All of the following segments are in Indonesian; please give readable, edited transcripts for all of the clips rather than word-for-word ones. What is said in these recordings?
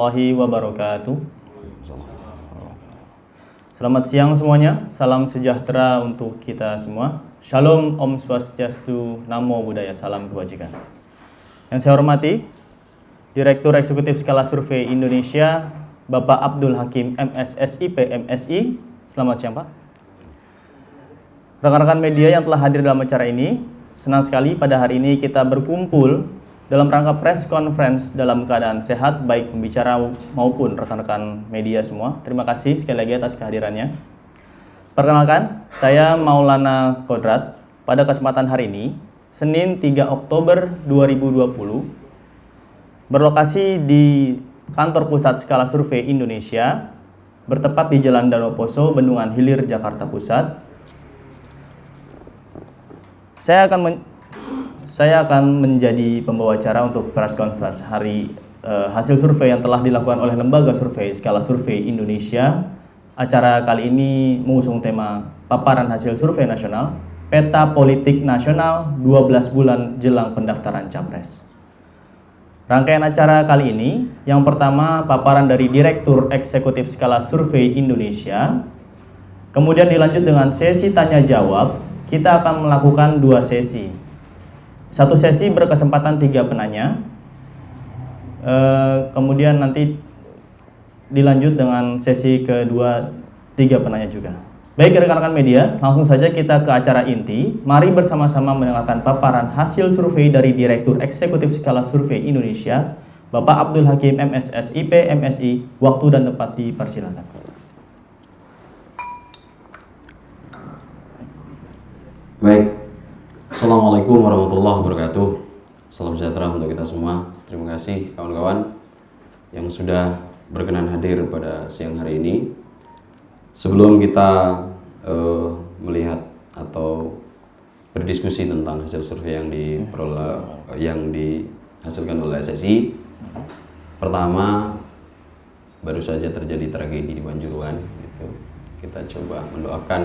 warahmatullahi wabarakatuh. Selamat siang semuanya, salam sejahtera untuk kita semua. Shalom, Om Swastiastu, Namo Buddhaya, salam kebajikan. Yang saya hormati, Direktur Eksekutif Skala Survei Indonesia, Bapak Abdul Hakim MSSIP MSI. Selamat siang Pak. Rekan-rekan media yang telah hadir dalam acara ini, senang sekali pada hari ini kita berkumpul dalam rangka press conference dalam keadaan sehat, baik pembicara maupun rekan-rekan media semua. Terima kasih sekali lagi atas kehadirannya. Perkenalkan, saya Maulana Kodrat. Pada kesempatan hari ini, Senin 3 Oktober 2020, berlokasi di Kantor Pusat Skala Survei Indonesia, bertepat di Jalan Danau Poso, Bendungan Hilir, Jakarta Pusat. Saya akan menjadi pembawa acara untuk press conference hasil survei yang telah dilakukan oleh Lembaga Survei Skala Survei Indonesia. Acara kali ini mengusung tema paparan hasil survei nasional, peta politik nasional 12 bulan jelang pendaftaran Capres. Rangkaian acara kali ini, yang pertama paparan dari Direktur Eksekutif Skala Survei Indonesia, kemudian dilanjut dengan sesi tanya jawab. Kita akan melakukan 2 sesi. Satu sesi berkesempatan 3 penanya, kemudian nanti dilanjut dengan sesi kedua 3 penanya juga. Baik rekan-rekan media, langsung saja kita ke acara inti. Mari bersama-sama mendengarkan paparan hasil survei dari Direktur Eksekutif Skala Survei Indonesia, Bapak Abdul Hakim MSSIP MSI. Waktu dan tempat dipersilakan. Baik. Assalamualaikum warahmatullahi wabarakatuh. Salam sejahtera untuk kita semua. Terima kasih kawan-kawan yang sudah berkenan hadir pada siang hari ini. Sebelum kita melihat atau berdiskusi tentang hasil survei yang dihasilkan oleh SSI, pertama baru saja terjadi tragedi di Panjuruan. Gitu. Kita coba mendoakan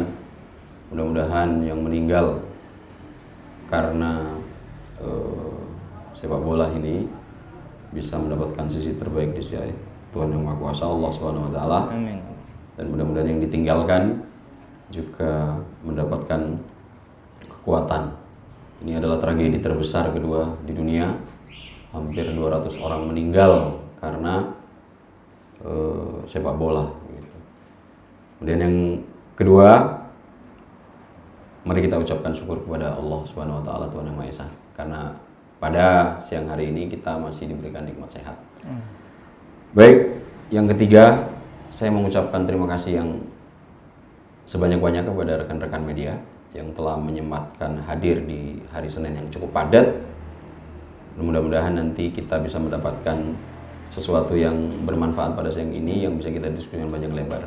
mudah-mudahan yang meninggal karena sepak bola ini bisa mendapatkan sisi terbaik di sisi Tuhan Yang Maha Kuasa, Allah Subhanahu wa taala. Amin. Dan mudah-mudahan yang ditinggalkan juga mendapatkan kekuatan. Ini adalah tragedi terbesar kedua di dunia. Hampir 200 orang meninggal karena sepak bola gitu. Kemudian yang kedua, mari kita ucapkan syukur kepada Allah Subhanahu wa taala, Tuhan Yang Maha Esa, karena pada siang hari ini kita masih diberikan nikmat sehat. Baik, yang ketiga, saya mengucapkan terima kasih yang sebanyak-banyaknya kepada rekan-rekan media yang telah menyempatkan hadir di hari Senin yang cukup padat. Mudah-mudahan nanti kita bisa mendapatkan sesuatu yang bermanfaat pada siang ini yang bisa kita diskusikan panjang lebar.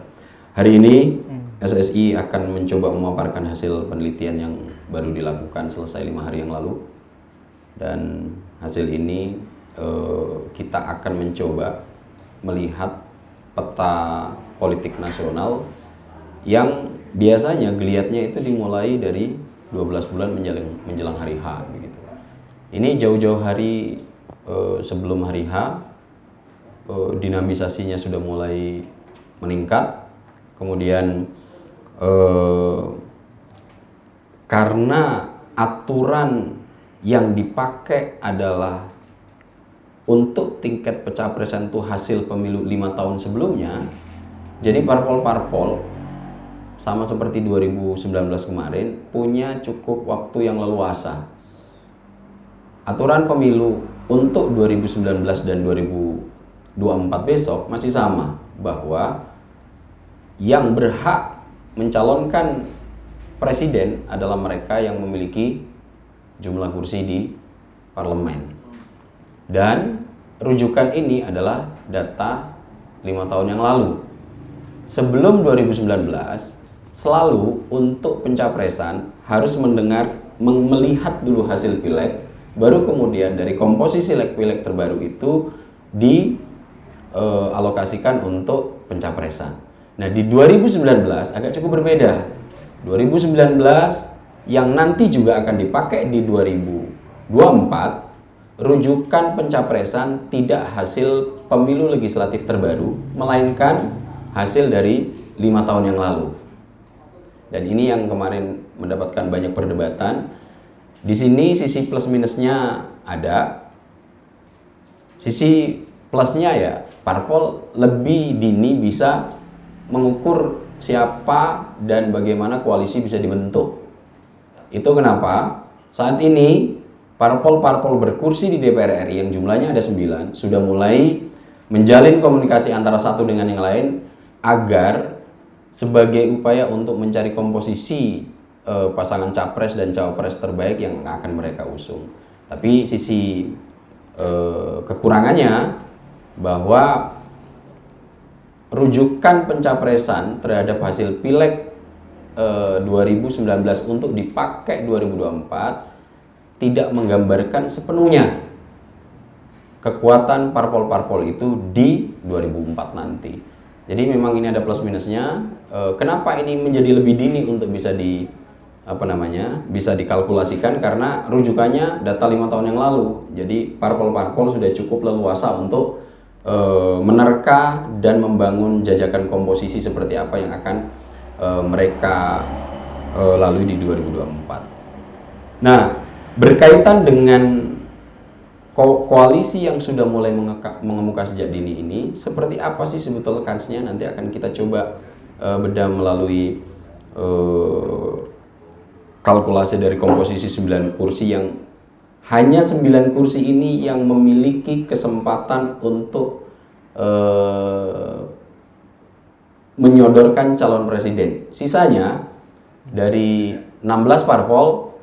Hari ini SSI akan mencoba memaparkan hasil penelitian yang baru dilakukan selesai 5 hari yang lalu, dan hasil ini kita akan mencoba melihat peta politik nasional yang biasanya geliatnya itu dimulai dari 12 bulan menjelang hari H begitu. Ini jauh-jauh hari sebelum hari H, dinamisasinya sudah mulai meningkat. Kemudian karena aturan yang dipakai adalah untuk tingkat pencapresan itu hasil pemilu 5 tahun sebelumnya, jadi parpol-parpol sama seperti 2019 kemarin punya cukup waktu yang leluasa. Aturan pemilu untuk 2019 dan 2024 besok masih sama, bahwa yang berhak mencalonkan presiden adalah mereka yang memiliki jumlah kursi di parlemen. Dan rujukan ini adalah data 5 tahun yang lalu. Sebelum 2019, selalu untuk pencapresan harus melihat dulu hasil pileg, baru kemudian dari komposisi pileg terbaru itu dialokasikan untuk pencapresan. Nah, di 2019 agak cukup berbeda. 2019 yang nanti juga akan dipakai di 2024, rujukan pencapresan tidak hasil pemilu legislatif terbaru, melainkan hasil dari 5 tahun yang lalu. Dan ini yang kemarin mendapatkan banyak perdebatan. Di sini sisi plus minusnya ada. Sisi plusnya ya, parpol lebih dini bisa mengukur siapa dan bagaimana koalisi bisa dibentuk. Itu kenapa saat ini parpol-parpol berkursi di DPR RI yang jumlahnya ada 9 sudah mulai menjalin komunikasi antara satu dengan yang lain agar sebagai upaya untuk mencari komposisi pasangan capres dan cawapres terbaik yang akan mereka usung. Tapi sisi kekurangannya bahwa rujukan pencapresan terhadap hasil pileg 2019 untuk dipakai 2024 tidak menggambarkan sepenuhnya kekuatan parpol-parpol itu di 2004 nanti. Jadi memang ini ada plus minusnya. Kenapa ini menjadi lebih dini untuk bisa bisa dikalkulasikan, karena rujukannya data 5 tahun yang lalu. Jadi parpol-parpol sudah cukup leluasa untuk menerka dan membangun jajakan komposisi seperti apa yang akan mereka lalui di 2024. Nah, berkaitan dengan koalisi yang sudah mulai mengemuka sejak dini ini, seperti apa sih sebetulnya kansnya? Nanti akan kita coba bedah melalui kalkulasi dari komposisi 9 kursi yang hanya 9 kursi ini yang memiliki kesempatan untuk menyodorkan calon presiden. Sisanya dari 16 parpol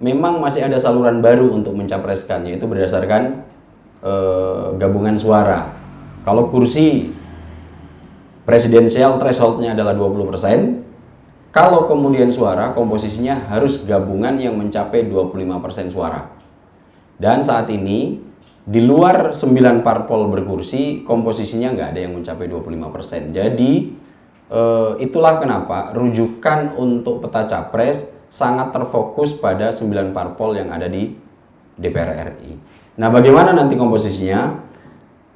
memang masih ada saluran baru untuk mencapreskan, yaitu berdasarkan gabungan suara. Kalau kursi presidensial thresholdnya adalah 20%, kalau kemudian suara komposisinya harus gabungan yang mencapai 25% suara. Dan saat ini di luar 9 parpol berkursi komposisinya nggak ada yang mencapai 25%. Jadi itulah kenapa rujukan untuk peta capres sangat terfokus pada 9 parpol yang ada di DPR RI. Nah, bagaimana nanti komposisinya?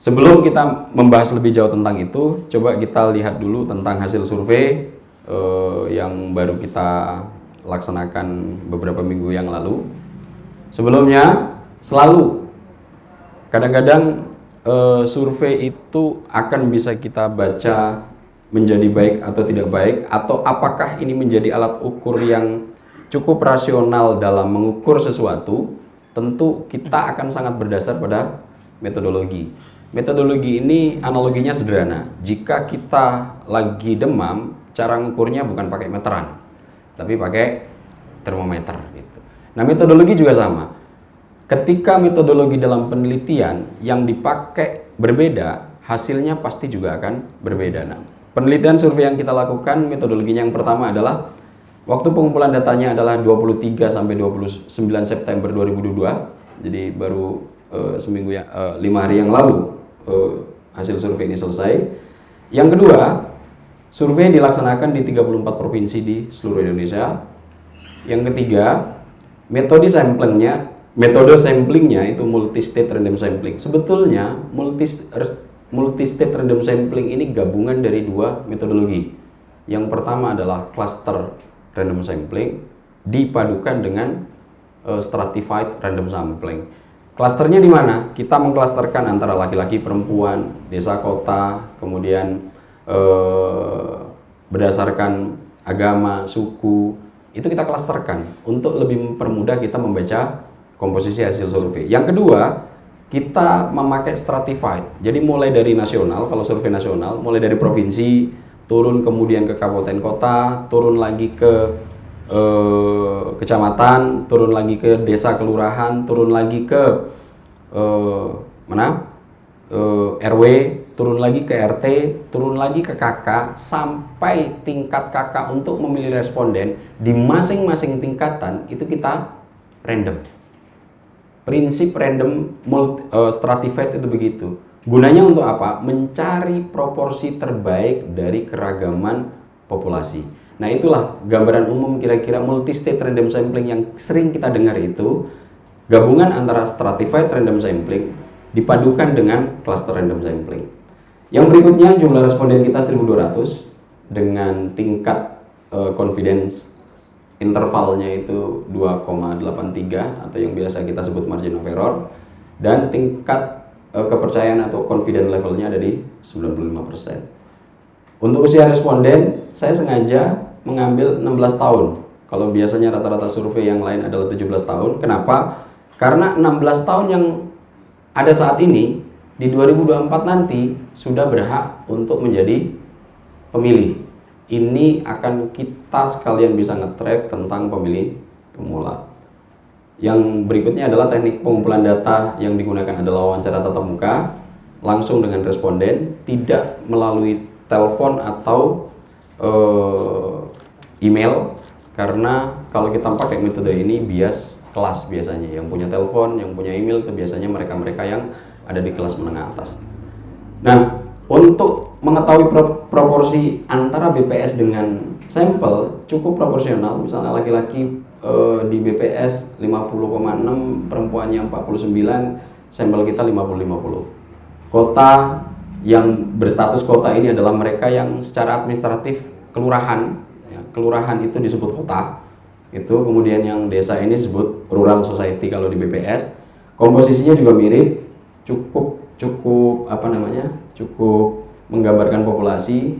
Sebelum kita membahas lebih jauh tentang itu, coba kita lihat dulu tentang hasil survei yang baru kita laksanakan beberapa minggu yang lalu. Sebelumnya selalu kadang-kadang survei itu akan bisa kita baca menjadi baik atau tidak baik, atau apakah ini menjadi alat ukur yang cukup rasional dalam mengukur sesuatu. Tentu kita akan sangat berdasar pada metodologi. Metodologi ini analoginya sederhana. Jika kita lagi demam, cara mengukurnya bukan pakai meteran, tapi pakai termometer gitu. Nah, metodologi juga sama. Ketika metodologi dalam penelitian yang dipakai berbeda, hasilnya pasti juga akan berbeda. Nah, penelitian survei yang kita lakukan, metodologinya yang pertama adalah waktu pengumpulan datanya adalah 23 sampai 29 September 2022. Jadi baru 5 hari yang lalu hasil survei ini selesai. Yang kedua, survei dilaksanakan di 34 provinsi di seluruh Indonesia. Yang ketiga, metode samplingnya itu multi-state random sampling. Sebetulnya multi-state random sampling ini gabungan dari 2 metodologi. Yang pertama adalah cluster random sampling dipadukan dengan stratified random sampling. Klasternya di mana? Kita mengklasterkan antara laki-laki, perempuan, desa, kota, kemudian berdasarkan agama, suku, itu kita klasterkan untuk lebih mempermudah kita membaca komposisi hasil survei. Yang kedua, kita memakai stratified. Jadi mulai dari nasional, kalau survei nasional, mulai dari provinsi, turun kemudian ke kabupaten kota, turun lagi ke kecamatan, turun lagi ke desa kelurahan, turun lagi ke RW, turun lagi ke RT, turun lagi ke KK, sampai tingkat KK untuk memilih responden di masing-masing tingkatan itu kita random. Prinsip random stratified itu begitu. Gunanya untuk apa? Mencari proporsi terbaik dari keragaman populasi. Nah, itulah gambaran umum kira-kira multi-state random sampling yang sering kita dengar itu. Gabungan antara stratified random sampling dipadukan dengan cluster random sampling. Yang berikutnya jumlah responden kita 1.200 dengan tingkat confidence intervalnya itu 2,83 atau yang biasa kita sebut margin of error, dan tingkat kepercayaan atau confidence levelnya ada di 95%. Untuk usia responden, saya sengaja mengambil 16 tahun. Kalau biasanya rata-rata survei yang lain adalah 17 tahun. Kenapa? Karena 16 tahun yang ada saat ini, di 2024 nanti sudah berhak untuk menjadi pemilih. Ini akan kita sekalian bisa nge-track tentang pemilih pemula. Yang berikutnya adalah teknik pengumpulan data yang digunakan adalah wawancara tatap muka langsung dengan responden, tidak melalui telepon atau email, karena kalau kita pakai metode ini bias kelas biasanya, yang punya telepon, yang punya email itu biasanya mereka-mereka yang ada di kelas menengah atas. Nah, untuk mengetahui proporsi antara BPS dengan sampel cukup proporsional. Misalnya laki-laki di BPS 50,6, perempuannya 49, sampel kita 50-50. Kota yang berstatus kota ini adalah mereka yang secara administratif kelurahan, ya, kelurahan itu disebut kota, itu kemudian yang desa ini disebut rural society kalau di BPS. Komposisinya juga mirip, cukup cukup menggambarkan populasi.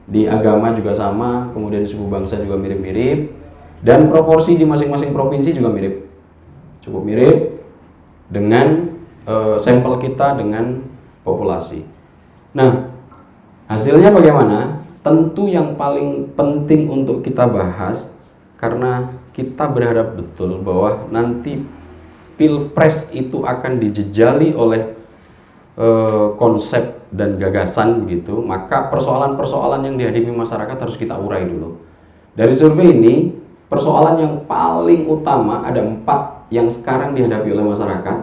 Di agama juga sama, kemudian di suku bangsa juga mirip-mirip, dan proporsi di masing-masing provinsi juga mirip, cukup mirip dengan sampel kita dengan populasi. Nah, hasilnya bagaimana? Tentu yang paling penting untuk kita bahas, karena kita berharap betul bahwa nanti Pilpres itu akan dijejali oleh konsep dan gagasan begitu, maka persoalan-persoalan yang dihadapi masyarakat harus kita urai dulu. Dari survei ini, persoalan yang paling utama ada 4 yang sekarang dihadapi oleh masyarakat.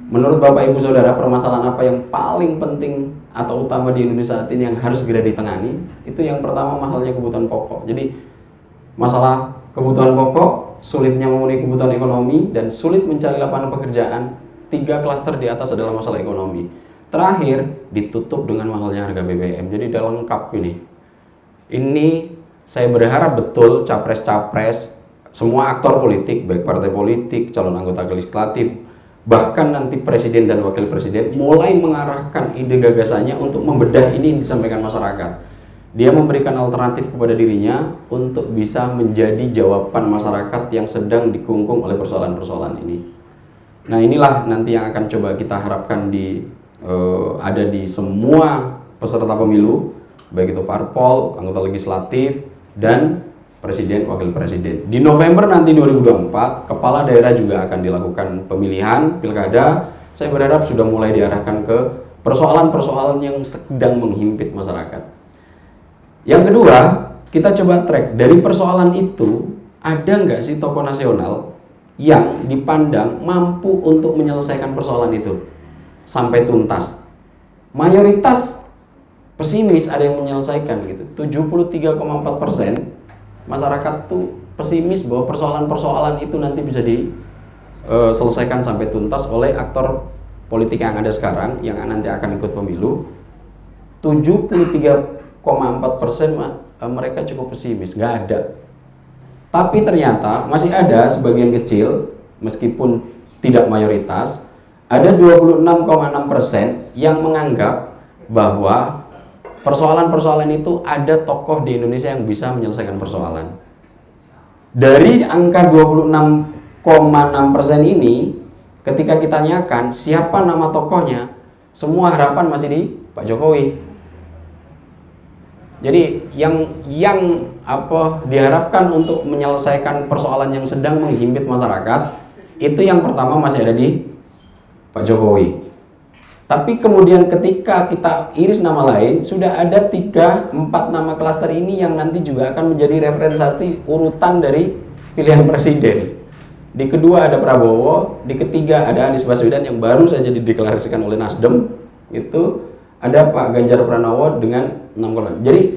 Menurut Bapak Ibu Saudara, permasalahan apa yang paling penting atau utama di Indonesia saat ini yang harus segera ditangani? Itu yang pertama, mahalnya kebutuhan pokok. Jadi masalah kebutuhan pokok, sulitnya memenuhi kebutuhan ekonomi, dan sulit mencari lapangan pekerjaan. 3 klaster di atas adalah masalah ekonomi. Terakhir ditutup dengan mahalnya harga BBM. Jadi udah lengkap ini. Ini saya berharap betul capres-capres, semua aktor politik, baik partai politik, calon anggota legislatif, bahkan nanti presiden dan wakil presiden mulai mengarahkan ide gagasannya untuk membedah ini yang disampaikan masyarakat. Dia memberikan alternatif kepada dirinya untuk bisa menjadi jawaban masyarakat yang sedang dikungkung oleh persoalan-persoalan ini. Nah, inilah nanti yang akan coba kita harapkan ada di semua peserta pemilu, baik itu parpol, anggota legislatif, dan presiden, wakil presiden. Di November nanti 2024, kepala daerah juga akan dilakukan pemilihan pilkada. Saya berharap sudah mulai diarahkan ke persoalan-persoalan yang sedang menghimpit masyarakat. Yang kedua, kita coba track dari persoalan itu, ada nggak sih tokoh nasional yang dipandang mampu untuk menyelesaikan persoalan itu sampai tuntas. Mayoritas pesimis ada yang menyelesaikan gitu. 73,4% masyarakat tuh pesimis bahwa persoalan-persoalan itu nanti bisa diselesaikan sampai tuntas oleh aktor politik yang ada sekarang yang nanti akan ikut pemilu. 73,4% mereka cukup pesimis, nggak ada. Tapi ternyata masih ada sebagian kecil, meskipun tidak mayoritas, ada 26,6% yang menganggap bahwa persoalan-persoalan itu ada tokoh di Indonesia yang bisa menyelesaikan persoalan. Dari angka 26,6% ini, ketika kita tanyakan siapa nama tokohnya, semua harapan masih di Pak Jokowi. Jadi yang diharapkan untuk menyelesaikan persoalan yang sedang menghimpit masyarakat, itu yang pertama masih ada di Pak Jokowi. Tapi kemudian ketika kita iris nama lain, sudah ada 3-4 nama klaster ini yang nanti juga akan menjadi referensi urutan dari pilihan presiden. Di kedua ada Prabowo, di ketiga ada Anies Baswedan yang baru saja dideklarasikan oleh Nasdem, itu ada Pak Ganjar Pranowo dengan 6 kolam. Jadi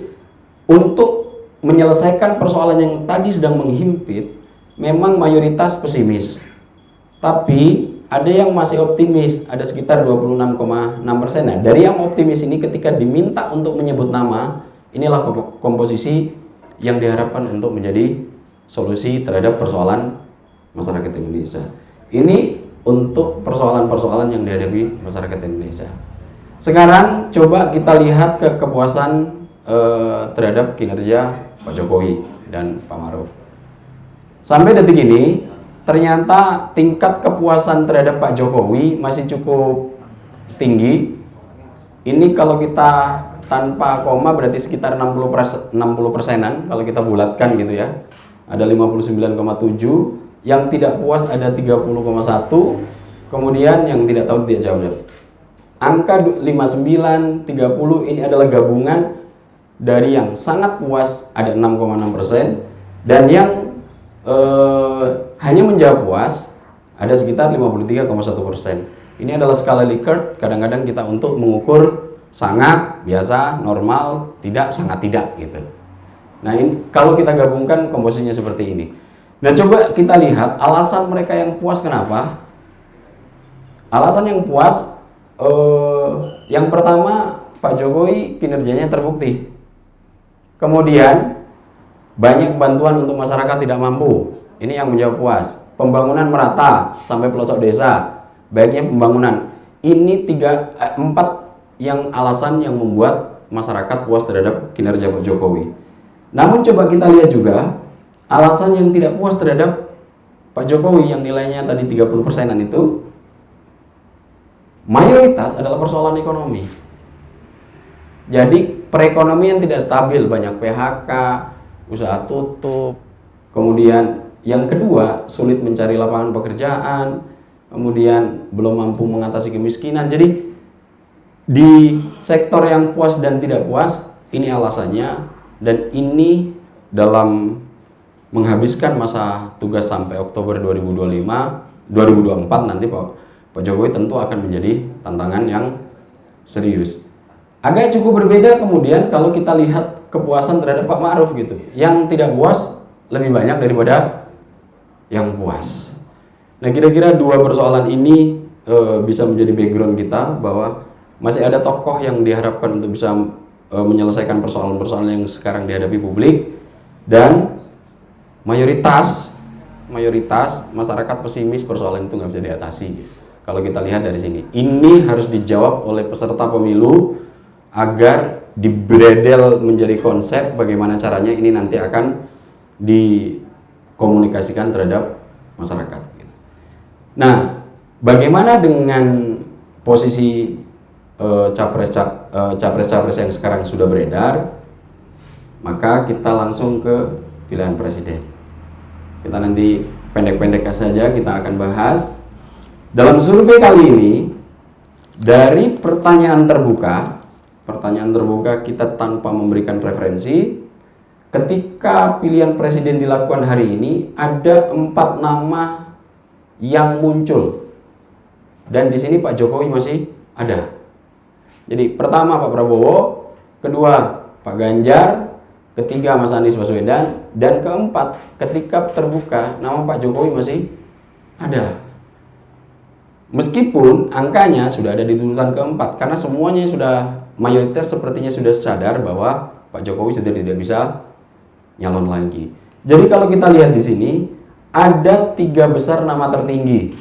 untuk menyelesaikan persoalan yang tadi sedang menghimpit, memang mayoritas pesimis. Tapi ada yang masih optimis, ada sekitar 26,6%. Nah, dari yang optimis ini ketika diminta untuk menyebut nama, inilah komposisi yang diharapkan untuk menjadi solusi terhadap persoalan masyarakat Indonesia. Ini untuk persoalan-persoalan yang dihadapi masyarakat Indonesia. Sekarang coba kita lihat ke kepuasan terhadap kinerja Pak Jokowi dan Pak Ma'ruf. Sampai detik ini ternyata tingkat kepuasan terhadap Pak Jokowi masih cukup tinggi. Ini kalau kita tanpa koma berarti sekitar 60%-an kalau kita bulatkan gitu ya. Ada 59,7, yang tidak puas ada 30,1, kemudian yang tidak tahu tidak jawab. Angka 59, 30 ini adalah gabungan dari yang sangat puas ada 6,6% dan yang hanya menjawab puas ada sekitar 53,1%. Ini adalah skala Likert. Kadang-kadang kita untuk mengukur sangat, biasa, normal, tidak, sangat tidak gitu. Nah, ini kalau kita gabungkan komposisinya seperti ini. Nah, coba kita lihat alasan mereka yang puas kenapa. Alasan yang puas yang pertama, Pak Jokowi kinerjanya terbukti. Kemudian banyak bantuan untuk masyarakat tidak mampu. Ini yang menjawab puas. Pembangunan merata sampai pelosok desa. Baiknya pembangunan. Ini 4 yang alasan yang membuat masyarakat puas terhadap kinerja Pak Jokowi. Namun coba kita lihat juga alasan yang tidak puas terhadap Pak Jokowi yang nilainya tadi 30%-an itu mayoritas adalah persoalan ekonomi. Jadi perekonomian tidak stabil, banyak PHK, usaha tutup, kemudian yang kedua sulit mencari lapangan pekerjaan, kemudian belum mampu mengatasi kemiskinan. Jadi di sektor yang puas dan tidak puas ini alasannya, dan ini dalam menghabiskan masa tugas sampai Oktober 2024 nanti Pak Jokowi tentu akan menjadi tantangan yang serius. Agak cukup berbeda kemudian kalau kita lihat kepuasan terhadap Pak Ma'ruf gitu. Yang tidak puas lebih banyak daripada yang puas. Nah, kira-kira dua persoalan ini bisa menjadi background kita bahwa masih ada tokoh yang diharapkan untuk bisa menyelesaikan persoalan-persoalan yang sekarang dihadapi publik, dan mayoritas masyarakat pesimis persoalan itu nggak bisa diatasi. Kalau kita lihat dari sini, ini harus dijawab oleh peserta pemilu agar dibredel menjadi konsep bagaimana caranya ini nanti akan dikomunikasikan terhadap masyarakat. Nah, bagaimana dengan posisi capres-capres yang sekarang sudah beredar? Maka kita langsung ke pilihan presiden. Kita nanti pendek-pendek saja kita akan bahas. Dalam survei kali ini, dari pertanyaan terbuka kita tanpa memberikan preferensi, ketika pilihan presiden dilakukan hari ini ada 4 nama yang muncul, dan di sini Pak Jokowi masih ada. Jadi pertama Pak Prabowo, kedua Pak Ganjar, ketiga Mas Anies Baswedan, dan keempat ketika terbuka nama Pak Jokowi masih ada. Meskipun angkanya sudah ada di urutan keempat, karena semuanya sudah, mayoritas sepertinya sudah sadar bahwa Pak Jokowi sudah tidak bisa nyalon lagi. Jadi kalau kita lihat di sini ada 3 besar nama tertinggi.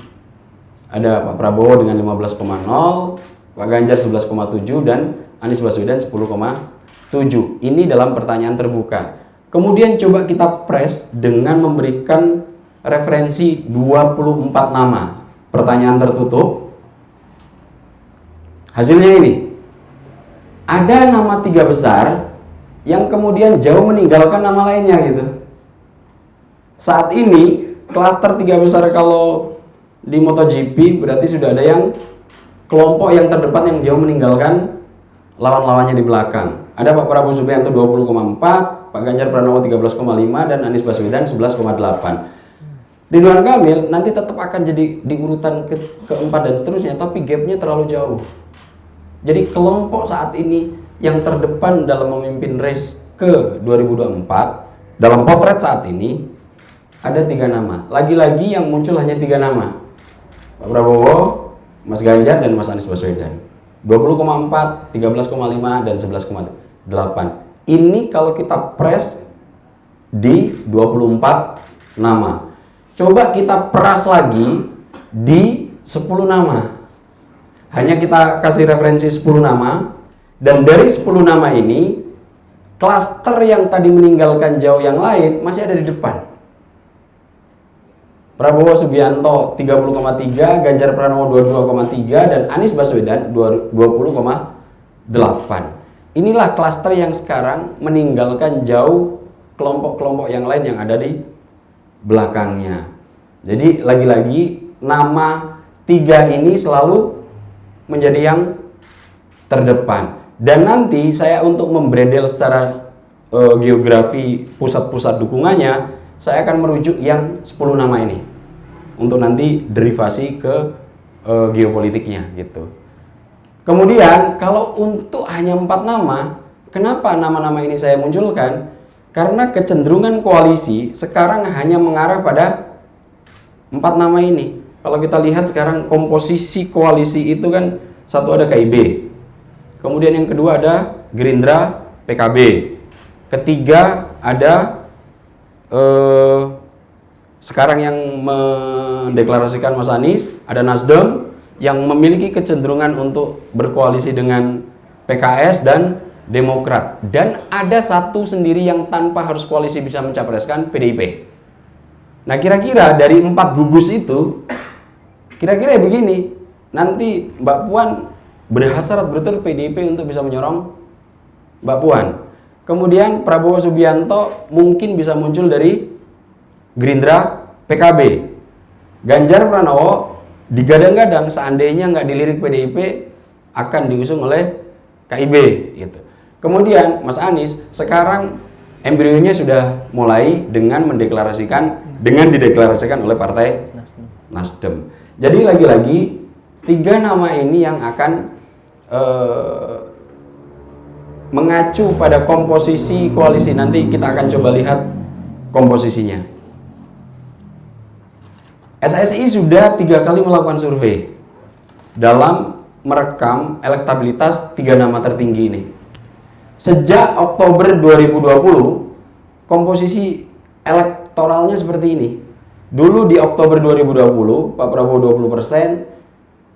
Ada Pak Prabowo dengan 15,0, Pak Ganjar 11,7, dan Anies Baswedan 10,7. Ini dalam pertanyaan terbuka. Kemudian coba kita press dengan memberikan referensi 24 nama. Pertanyaan tertutup. Hasilnya ini. Ada nama 3 besar yang kemudian jauh meninggalkan nama lainnya gitu. Saat ini klaster 3 besar kalau di MotoGP berarti sudah ada yang kelompok yang terdepan yang jauh meninggalkan lawan-lawannya di belakang. Ada Pak Prabowo Subianto 20,4, Pak Ganjar Pranowo 13,5, dan Anies Baswedan 11,8. Ridwan Kamil nanti tetap akan jadi di urutan keempat dan seterusnya, tapi gapnya terlalu jauh. Jadi kelompok saat ini yang terdepan dalam memimpin race ke 2024 dalam potret saat ini ada 3 nama. Lagi-lagi yang muncul hanya 3 nama. Pak Prabowo, Mas Ganjar, dan Mas Anies Baswedan. 20,4, 13,5, dan 11,8. Ini kalau kita press di 24 nama. Coba kita peras lagi di 10 nama. Hanya kita kasih referensi 10 nama. Dan dari 10 nama ini, klaster yang tadi meninggalkan jauh yang lain masih ada di depan. Prabowo Subianto 30,3, Ganjar Pranowo 22,3, dan Anies Baswedan 20,8. Inilah klaster yang sekarang meninggalkan jauh kelompok-kelompok yang lain yang ada di belakangnya. Jadi lagi-lagi nama 3 ini selalu menjadi yang terdepan. Dan nanti saya untuk membredel secara geografi pusat-pusat dukungannya, saya akan merujuk yang 10 nama ini untuk nanti derivasi ke geopolitiknya gitu. Kemudian kalau untuk hanya 4 nama, kenapa nama-nama ini saya munculkan? Karena kecenderungan koalisi sekarang hanya mengarah pada 4 nama ini. Kalau kita lihat sekarang komposisi koalisi itu kan, satu ada KIB, kemudian yang kedua ada Gerindra, PKB, ketiga ada sekarang yang mendeklarasikan Mas Anies, ada Nasdem yang memiliki kecenderungan untuk berkoalisi dengan PKS dan Demokrat, dan ada satu sendiri yang tanpa harus koalisi bisa mencapreskan, PDIP. Nah, kira-kira dari 4 gugus itu, kira-kira begini, nanti Mbak Puan berhasrat betul PDIP untuk bisa menyorong Mbak Puan. Kemudian Prabowo Subianto mungkin bisa muncul dari Gerindra, PKB. Ganjar Pranowo digadang-gadang seandainya nggak dilirik PDIP akan diusung oleh KIB gitu. Kemudian Mas Anies sekarang embrionya sudah mulai dengan dideklarasikan oleh Partai Nasdem. Jadi lagi-lagi 3 nama ini yang akan mengacu pada komposisi koalisi. Nanti kita akan coba lihat komposisinya. SSI sudah 3 kali melakukan survei dalam merekam elektabilitas 3 nama tertinggi ini. Sejak Oktober 2020, komposisi elektoralnya seperti ini. Dulu di Oktober 2020, Pak Prabowo 20%,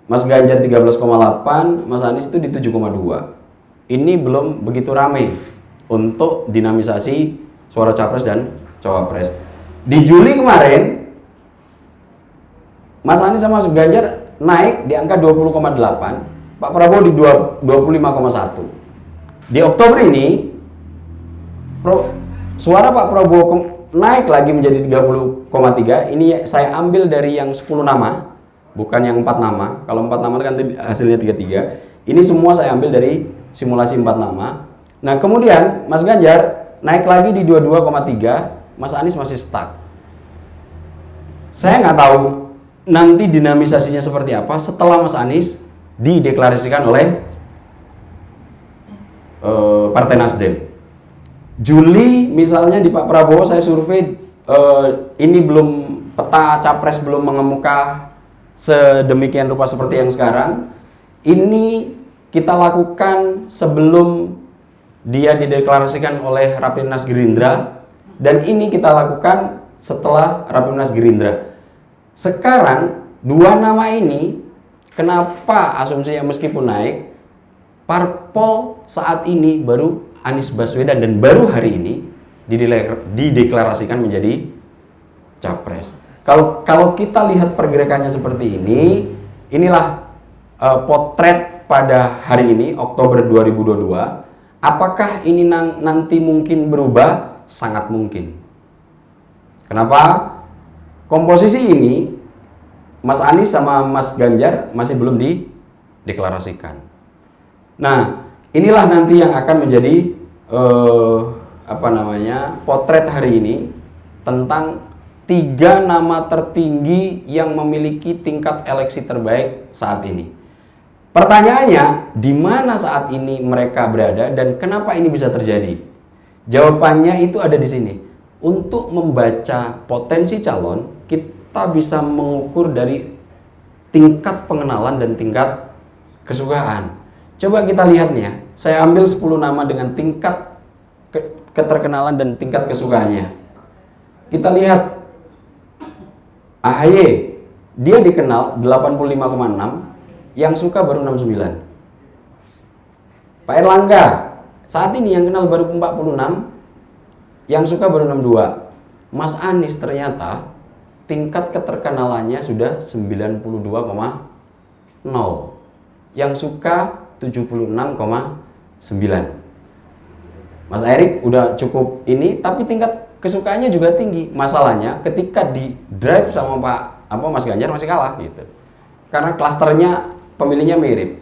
Mas Ganjar 13,8, Mas Anies itu di 7,2. Ini belum begitu ramai untuk dinamisasi suara capres dan cawapres. Di Juli kemarin, Mas Anies sama Mas Ganjar naik di angka 20,8, Pak Prabowo di 25,1. Di Oktober ini, suara Pak Prabowo naik lagi menjadi 30,3. Ini saya ambil dari yang 10 nama, bukan yang 4 nama. Kalau 4 nama kan hasilnya 33. Ini semua saya ambil dari simulasi 4 nama. Nah, kemudian Mas Ganjar naik lagi di 22,3, Mas Anies masih stuck. Saya nggak tahu nanti dinamisasinya seperti apa setelah Mas Anies dideklarasikan oleh Partai Nasdem. Juli misalnya di Pak Prabowo saya survei, ini belum, peta capres belum mengemuka sedemikian rupa seperti yang sekarang. Ini kita lakukan sebelum dia dideklarasikan oleh Rapimnas Gerindra, dan ini kita lakukan setelah Rapimnas Gerindra. Sekarang 2 nama ini kenapa asumsinya meskipun naik, parpol saat ini baru Anies Baswedan, dan baru hari ini dideklarasikan menjadi capres. Kalau kita lihat pergerakannya seperti ini, inilah potret pada hari ini, Oktober 2022. Apakah ini nanti mungkin berubah? Sangat mungkin. Kenapa? Komposisi ini Mas Anies sama Mas Ganjar masih belum dideklarasikan. Nah, inilah nanti yang akan menjadi potret hari ini tentang 3 nama tertinggi yang memiliki tingkat eleksi terbaik saat ini. Pertanyaannya, di mana saat ini mereka berada dan kenapa ini bisa terjadi? Jawabannya itu ada di sini. Untuk membaca potensi calon, kita bisa mengukur dari tingkat pengenalan dan tingkat kesukaan. Coba kita lihat nih ya, saya ambil 10 nama dengan tingkat keterkenalan dan tingkat kesukaannya. Kita lihat AHY, dia dikenal 85,6, yang suka baru 69. Pak Erlangga, saat ini yang kenal baru 46, yang suka baru 62. Mas Anies ternyata tingkat keterkenalannya sudah 92,0, yang suka 76,9. Mas Erik udah cukup ini, tapi tingkat kesukaannya juga tinggi. Masalahnya ketika di drive sama Mas Ganjar masih kalah gitu, karena klasternya pemilihnya mirip.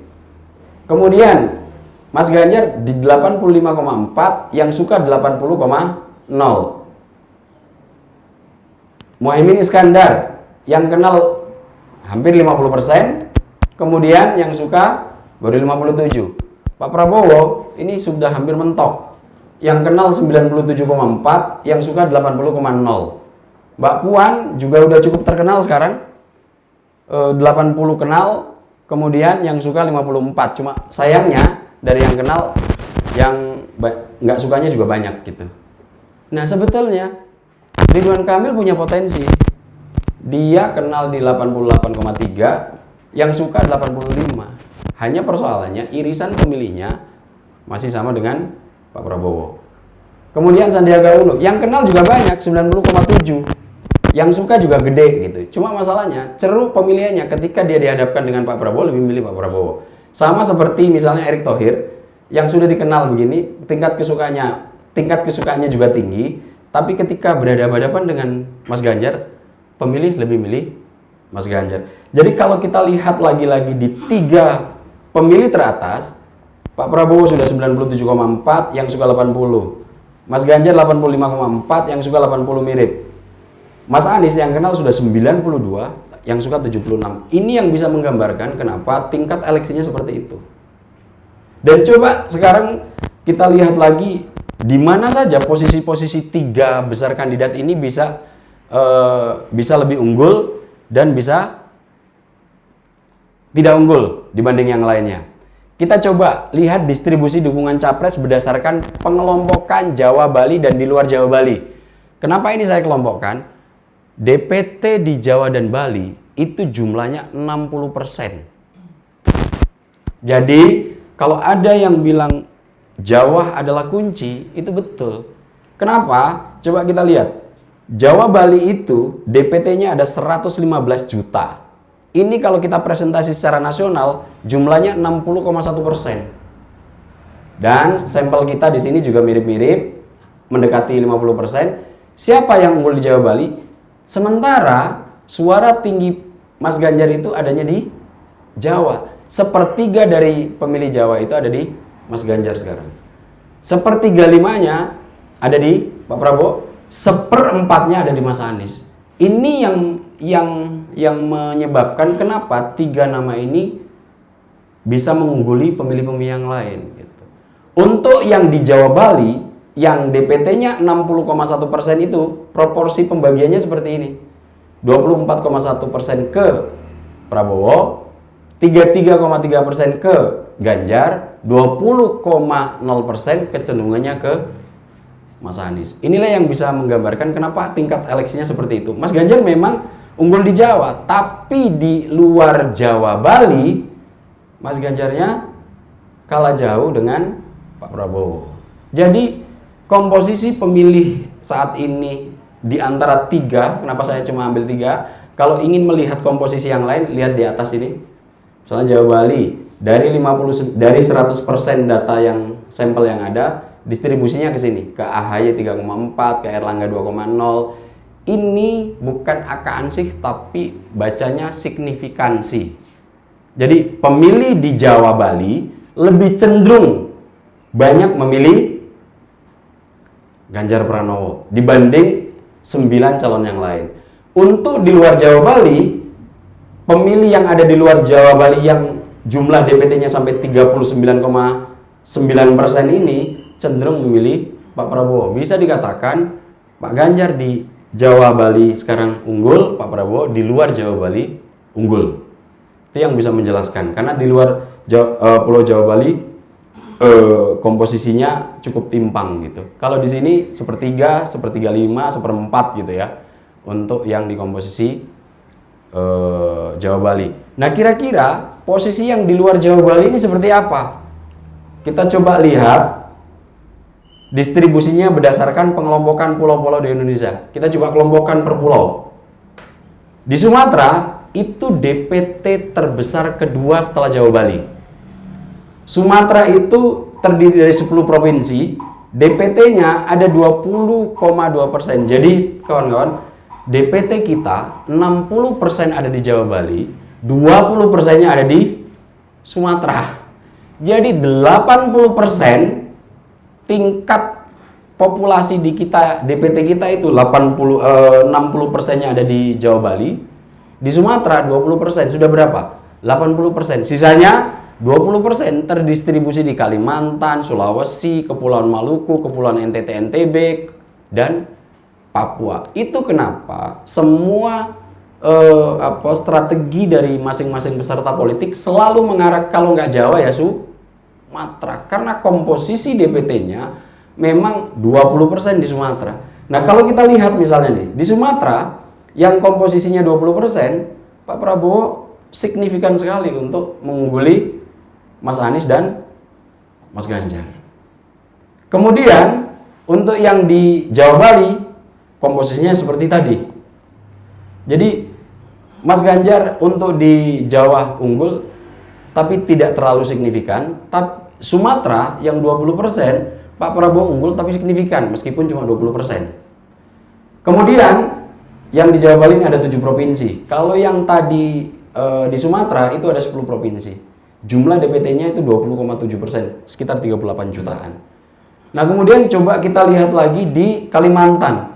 Kemudian Mas Ganjar di 85,4, yang suka 80,0. Muhaimin Iskandar yang kenal hampir 50%, kemudian yang suka baru 57. Pak Prabowo ini sudah hampir mentok, yang kenal 97,4, yang suka 80,0. Mbak Puan juga udah cukup terkenal sekarang, 80 kenal, kemudian yang suka 54. Cuma sayangnya dari yang kenal, yang nggak sukanya juga banyak gitu. Nah sebetulnya Ridwan Kamil punya potensi. Dia kenal di 88,3, yang suka 85. Hanya persoalannya irisan pemilihnya masih sama dengan Pak Prabowo. Kemudian Sandiaga Uno yang kenal juga banyak, 90,7, yang suka juga gede gitu. Cuma masalahnya ceruk pemilihannya ketika dia dihadapkan dengan Pak Prabowo lebih milih Pak Prabowo. Sama seperti misalnya Erick Thohir yang sudah dikenal begini, tingkat kesukaannya juga tinggi, tapi ketika berhadapan dengan Mas Ganjar, pemilih lebih milih Mas Ganjar. Jadi kalau kita lihat lagi-lagi di 3 pemilih teratas, Pak Prabowo sudah 97,4, yang suka 80. Mas Ganjar 85,4, yang suka 80 mirip. Mas Anies yang kenal sudah 92, yang suka 76. Ini yang bisa menggambarkan kenapa tingkat eleksinya seperti itu. Dan coba sekarang kita lihat lagi di mana saja posisi-posisi 3 besar kandidat ini bisa lebih unggul dan bisa tidak unggul dibanding yang lainnya. Kita coba lihat distribusi dukungan capres berdasarkan pengelompokan Jawa, Bali, dan di luar Jawa, Bali. Kenapa ini saya kelompokkan? DPT di Jawa dan Bali itu jumlahnya 60%. Jadi kalau ada yang bilang Jawa adalah kunci, itu betul. Kenapa? Coba kita lihat. Jawa Bali itu DPT-nya ada 115 juta. Ini kalau kita presentasi secara nasional jumlahnya 60,1%. Dan sampel kita di sini juga mirip-mirip, mendekati 50%. Siapa yang unggul di Jawa Bali? Sementara suara tinggi Mas Ganjar itu adanya di Jawa. Sepertiga dari pemilih Jawa itu ada di Mas Ganjar sekarang. 1/3-nya ada di Pak Prabowo, 1/4-nya ada di Mas Anies. Ini yang menyebabkan kenapa 3 nama ini bisa mengungguli pemilih-pemilih yang lain. Gitu. Untuk yang di Jawa Bali, yang DPT-nya 60,1% itu, proporsi pembagiannya seperti ini. 24,1% ke Prabowo, 33,3% ke Ganjar, 20,0% kecenderungannya ke Mas Anies. Inilah yang bisa menggambarkan kenapa tingkat eleksinya seperti itu. Mas Ganjar memang unggul di Jawa, tapi di luar Jawa, Bali, Mas Ganjarnya kalah jauh dengan Pak Prabowo. Jadi komposisi pemilih saat ini di antara 3, kenapa saya cuma ambil 3? Kalau ingin melihat komposisi yang lain, lihat di atas ini. Misalnya Jawa Bali, dari 100% data yang sampel yang ada, distribusinya ke sini, ke AHY 3,4, ke Erlangga 2,0. Ini bukan angka ansih, tapi bacanya signifikansi. Jadi pemilih di Jawa Bali lebih cenderung banyak memilih Ganjar Pranowo dibanding 9 calon yang lain. Untuk di luar Jawa Bali, pemilih yang ada di luar Jawa Bali yang jumlah DPT-nya sampai 39,9% ini cenderung memilih Pak Prabowo. Bisa dikatakan Pak Ganjar di Jawa Bali sekarang unggul, Pak Prabowo di luar Jawa Bali unggul. Itu yang bisa menjelaskan. Karena di luar Pulau Jawa Bali komposisinya cukup timpang gitu. Kalau di sini sepertiga, sepertiga lima, seperempat gitu ya untuk yang di komposisi Jawa Bali. Nah, kira-kira posisi yang di luar Jawa Bali ini seperti apa? Kita coba lihat distribusinya berdasarkan pengelompokan pulau-pulau di Indonesia. Kita coba kelompokkan per pulau. Di Sumatera itu DPT terbesar kedua setelah Jawa Bali. Sumatera itu terdiri dari 10 provinsi, DPT-nya ada 20,2%. Jadi kawan-kawan, DPT kita 60% ada di Jawa Bali, 20%-nya ada di Sumatera. Jadi 80% tingkat populasi di kita, DPT kita itu 60%-nya ada di Jawa Bali. Di Sumatera 20%, sudah berapa? 80%. Sisanya 20% terdistribusi di Kalimantan, Sulawesi, Kepulauan Maluku, Kepulauan NTT NTB, dan Papua. Itu kenapa semua strategi dari masing-masing peserta politik selalu mengarah, kalau nggak Jawa ya Sumatera. Karena komposisi DPT-nya memang 20% di Sumatera. Nah, kalau kita lihat misalnya nih, di Sumatera yang komposisinya 20%, Pak Prabowo signifikan sekali untuk mengungguli Mas Anies dan Mas Ganjar. Kemudian untuk yang di Jawa Bali komposisinya seperti tadi. Jadi Mas Ganjar untuk di Jawa unggul tapi tidak terlalu signifikan. Tapi Sumatera yang 20%, Pak Prabowo unggul tapi signifikan meskipun cuma 20%. Kemudian yang di Jawa Bali ini ada 7 provinsi. Kalau yang tadi di Sumatera itu ada 10 provinsi. Jumlah DPT-nya itu 20,7%, sekitar 38 jutaan. Nah, kemudian coba kita lihat lagi di Kalimantan.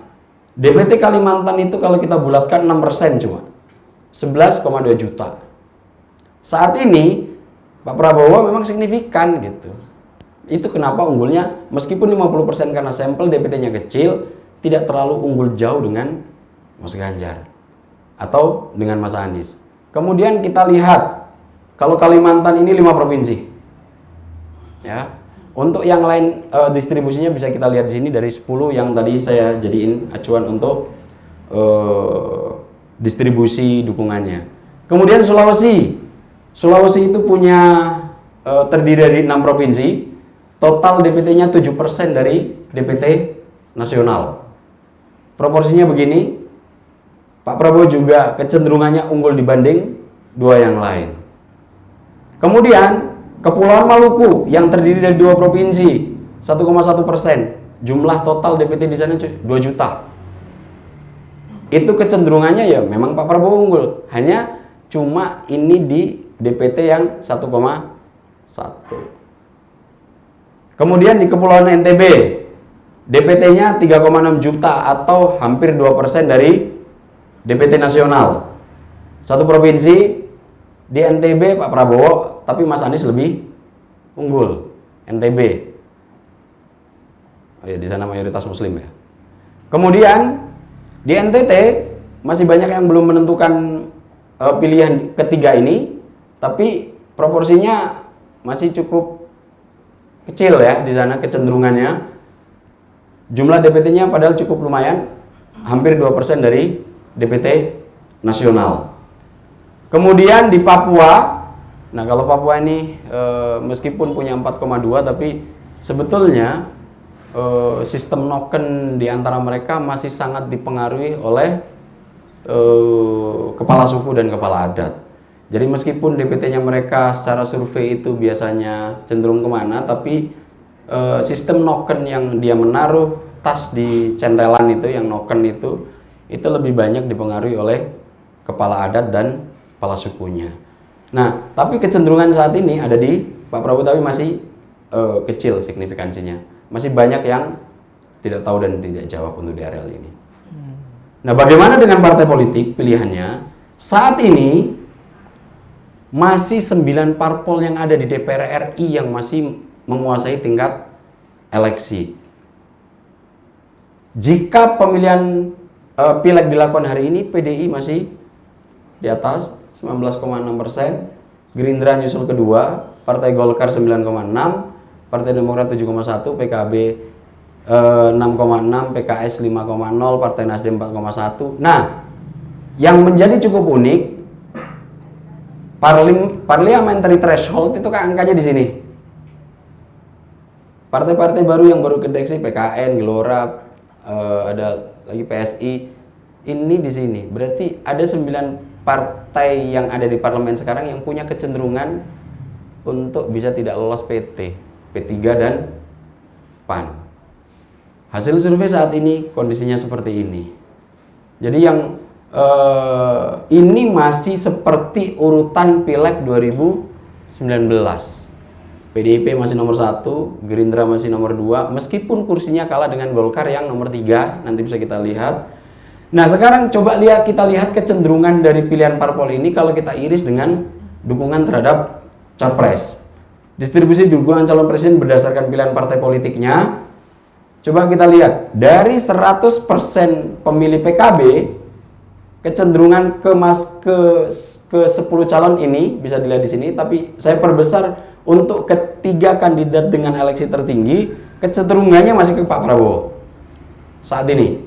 DPT Kalimantan itu kalau kita bulatkan 6% cuma 11,2 juta. Saat ini Pak Prabowo memang signifikan gitu. Itu kenapa unggulnya meskipun 50% karena sampel DPT-nya kecil, tidak terlalu unggul jauh dengan Mas Ganjar atau dengan Mas Anies. Kemudian kita lihat kalau Kalimantan ini 5 provinsi. Ya. Untuk yang lain distribusinya bisa kita lihat di sini dari 10 yang tadi saya jadiin acuan untuk distribusi dukungannya. Kemudian Sulawesi. Sulawesi itu punya terdiri dari 6 provinsi. Total DPT-nya 7% dari DPT nasional. Proporsinya begini. Pak Prabowo juga kecenderungannya unggul dibanding 2 yang lain. Kemudian Kepulauan Maluku yang terdiri dari 2 provinsi 1,1%. Jumlah total DPT di sana 2 juta. Itu kecenderungannya ya memang Pak Prabowo unggul. Hanya cuma ini di DPT yang 1,1. Kemudian di Kepulauan NTB DPT-nya 3,6 juta atau hampir 2% dari DPT nasional. Satu provinsi di NTB Pak Prabowo, tapi Mas Anies lebih unggul. NTB. Oh ya, di sana mayoritas Muslim ya. Kemudian di NTT masih banyak yang belum menentukan pilihan ketiga ini, tapi proporsinya masih cukup kecil ya di sana kecenderungannya. Jumlah DPT-nya padahal cukup lumayan, hampir 2% dari DPT nasional. Kemudian di Papua, nah kalau Papua ini meskipun punya 4,2 tapi sebetulnya sistem noken di antara mereka masih sangat dipengaruhi oleh kepala suku dan kepala adat. Jadi meskipun DPT-nya mereka secara survei itu biasanya cenderung kemana, tapi sistem noken yang dia menaruh tas di centelan itu, yang noken itu lebih banyak dipengaruhi oleh kepala adat dan kepala sukunya. Nah, tapi kecenderungan saat ini ada di Pak Prabowo tapi masih kecil signifikansinya. Masih banyak yang tidak tahu dan tidak jawab untuk di areal ini. Nah, bagaimana dengan partai politik pilihannya? Saat ini masih 9 parpol yang ada di DPR RI yang masih menguasai tingkat eleksi. Jika pemilihan pileg dilakukan hari ini, PDI masih di atas 19,6%, Gerindra nyusul kedua, Partai Golkar 9,6%, Partai Demokrat 7,1%, PKB 6,6%, PKS 5,0%, Partai Nasdem 4,1%. Nah, yang menjadi cukup unik, parliamentary threshold itu kan angkanya di sini. Partai-partai baru yang baru kedeteksi, PKN, Gelora, ada lagi PSI, ini di sini. Berarti ada 9 partai yang ada di parlemen sekarang yang punya kecenderungan untuk bisa tidak lolos PT, P3 dan PAN. Hasil survei saat ini kondisinya seperti ini. Jadi yang ini masih seperti urutan Pileg 2019. PDIP masih nomor 1, Gerindra masih nomor 2, meskipun kursinya kalah dengan Golkar yang nomor 3, nanti bisa kita lihat. Nah, sekarang coba kita lihat kecenderungan dari pilihan parpol ini kalau kita iris dengan dukungan terhadap capres. Distribusi dukungan calon presiden berdasarkan pilihan partai politiknya. Coba kita lihat, dari 100% pemilih PKB, kecenderungan ke 10 calon ini bisa dilihat di sini, tapi saya perbesar untuk ketiga kandidat dengan eleksi tertinggi, kecenderungannya masih ke Pak Prabowo saat ini.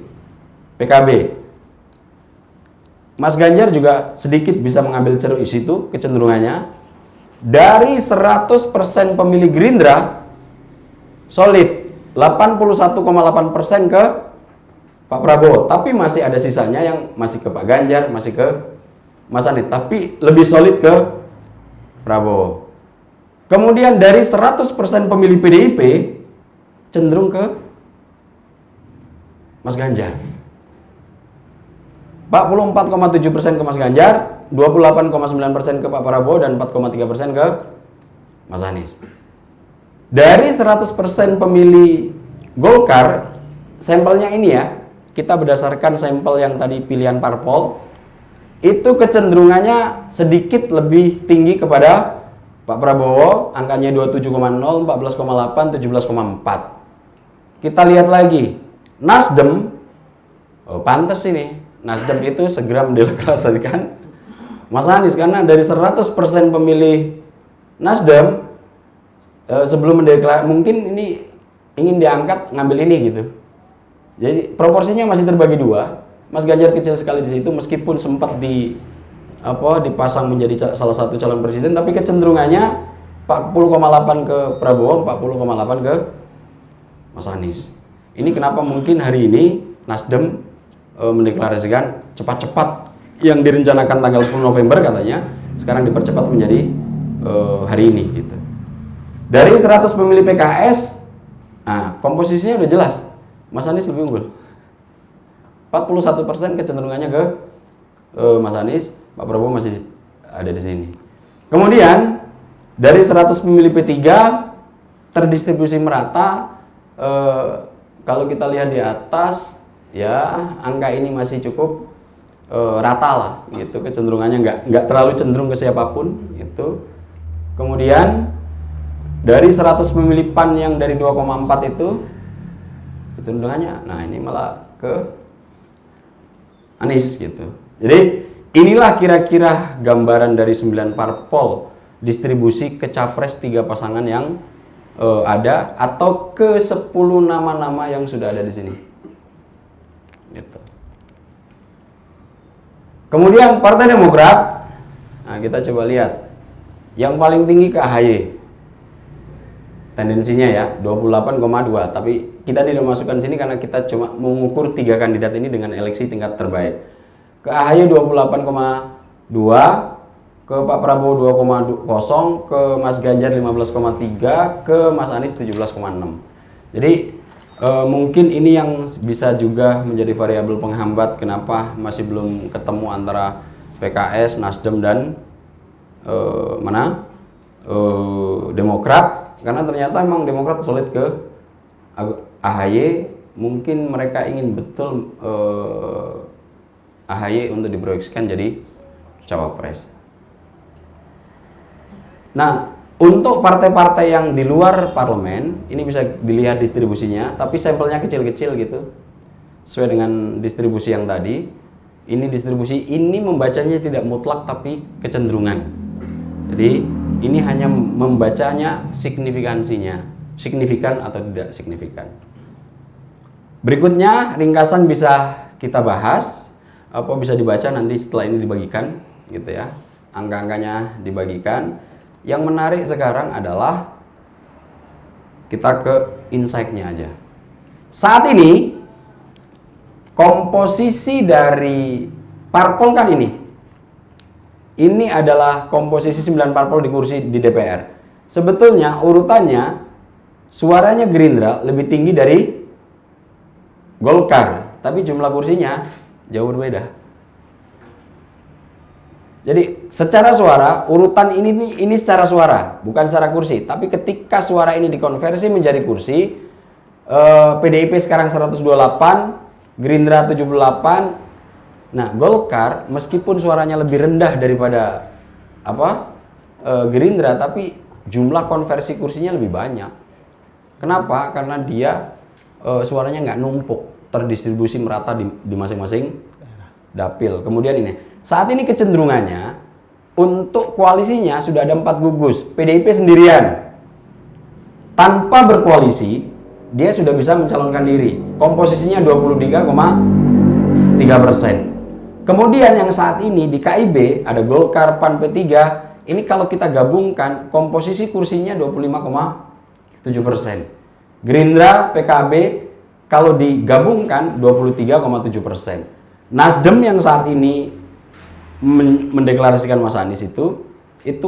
PKB, Mas Ganjar juga sedikit bisa mengambil ceruk di situ kecenderungannya. Dari 100% pemilih Gerindra, solid 81,8% ke Pak Prabowo, tapi masih ada sisanya yang masih ke Pak Ganjar, masih ke Mas Anies, tapi lebih solid ke Prabowo. Kemudian dari 100% pemilih PDIP cenderung ke Mas Ganjar. 44,7% ke Mas Ganjar, 28,9% ke Pak Prabowo, dan 4,3% ke Mas Anies. Dari 100% pemilih Golkar, sampelnya ini ya, kita berdasarkan sampel yang tadi pilihan parpol, itu kecenderungannya sedikit lebih tinggi kepada Pak Prabowo, angkanya 27,0, 14,8, 17,4. Kita lihat lagi, Nasdem, pantas ini, Nasdem itu segera mendeklarasikan Mas Anies, karena dari 100% pemilih Nasdem sebelum mendeklarasikan, mungkin ini ingin diangkat, ngambil ini gitu. Jadi proporsinya masih terbagi dua. Mas Ganjar kecil sekali di situ, meskipun sempat dipasang menjadi salah satu calon presiden, tapi kecenderungannya 40,8 ke Prabowo, 40,8 ke Mas Anies. Ini kenapa mungkin hari ini Nasdem mendeklarasikan cepat-cepat yang direncanakan tanggal 10 November katanya, sekarang dipercepat menjadi hari ini gitu. Dari 100 pemilih PKS, komposisinya udah jelas, Mas Anies lebih unggul. 41% kecenderungannya ke Mas Anies, Pak Prabowo masih ada di sini. Kemudian dari 100 pemilih P3 terdistribusi merata. Kalau kita lihat di atas, ya angka ini masih cukup rata lah, gitu. Kecenderungannya nggak terlalu cenderung ke siapapun, gitu. Kemudian dari 100 pemilih PAN yang dari 2,4 itu kecenderungannya, nah ini malah ke Anies, gitu. Jadi inilah kira-kira gambaran dari 9 parpol distribusi ke capres 3 pasangan yang ada, atau ke 10 nama-nama yang sudah ada di sini. Gitu. Kemudian Partai Demokrat, nah kita coba lihat, yang paling tinggi ke AHY. Tendensinya ya 28,2, tapi kita tidak masukkan sini karena kita cuma mengukur 3 kandidat ini dengan eleksi tingkat terbaik. Ke AHY 28,2, ke Pak Prabowo 2,0, ke Mas Ganjar 15,3, ke Mas Anies 17,6. Jadi mungkin ini yang bisa juga menjadi variabel penghambat kenapa masih belum ketemu antara PKS, Nasdem, dan Demokrat. Karena ternyata memang Demokrat solid ke AHY, mungkin mereka ingin betul AHY untuk diproyeksikan jadi cawapres. Nah, untuk partai-partai yang di luar parlemen, ini bisa dilihat distribusinya, tapi sampelnya kecil-kecil gitu, sesuai dengan distribusi yang tadi. Ini distribusi, ini membacanya tidak mutlak tapi kecenderungan. Jadi ini hanya membacanya signifikansinya, signifikan atau tidak signifikan. Berikutnya ringkasan bisa kita bahas, apa bisa dibaca nanti setelah ini dibagikan, gitu ya. Angka-angkanya dibagikan. Yang menarik sekarang adalah kita ke insight-nya aja. Saat ini komposisi dari parpol kan ini adalah komposisi 9 parpol di kursi di DPR. Sebetulnya urutannya suaranya Gerindra lebih tinggi dari Golkar, tapi jumlah kursinya jauh berbeda. Jadi secara suara urutan ini secara suara, bukan secara kursi. Tapi ketika suara ini dikonversi menjadi kursi, PDIP sekarang 128, Gerindra 78. Nah, Golkar meskipun suaranya lebih rendah daripada Gerindra, tapi jumlah konversi kursinya lebih banyak. Kenapa? Karena dia suaranya nggak numpuk, terdistribusi merata di masing-masing dapil. Kemudian saat ini kecenderungannya untuk koalisinya sudah ada 4 gugus. PDIP sendirian tanpa berkoalisi dia sudah bisa mencalonkan diri. Komposisinya 23,3%. Kemudian yang saat ini di KIB ada Golkar, PAN, P3. Ini kalau kita gabungkan komposisi kursinya 25,7%. Gerindra, PKB kalau digabungkan 23,7%. Nasdem yang saat ini mendeklarasikan Mas Anies itu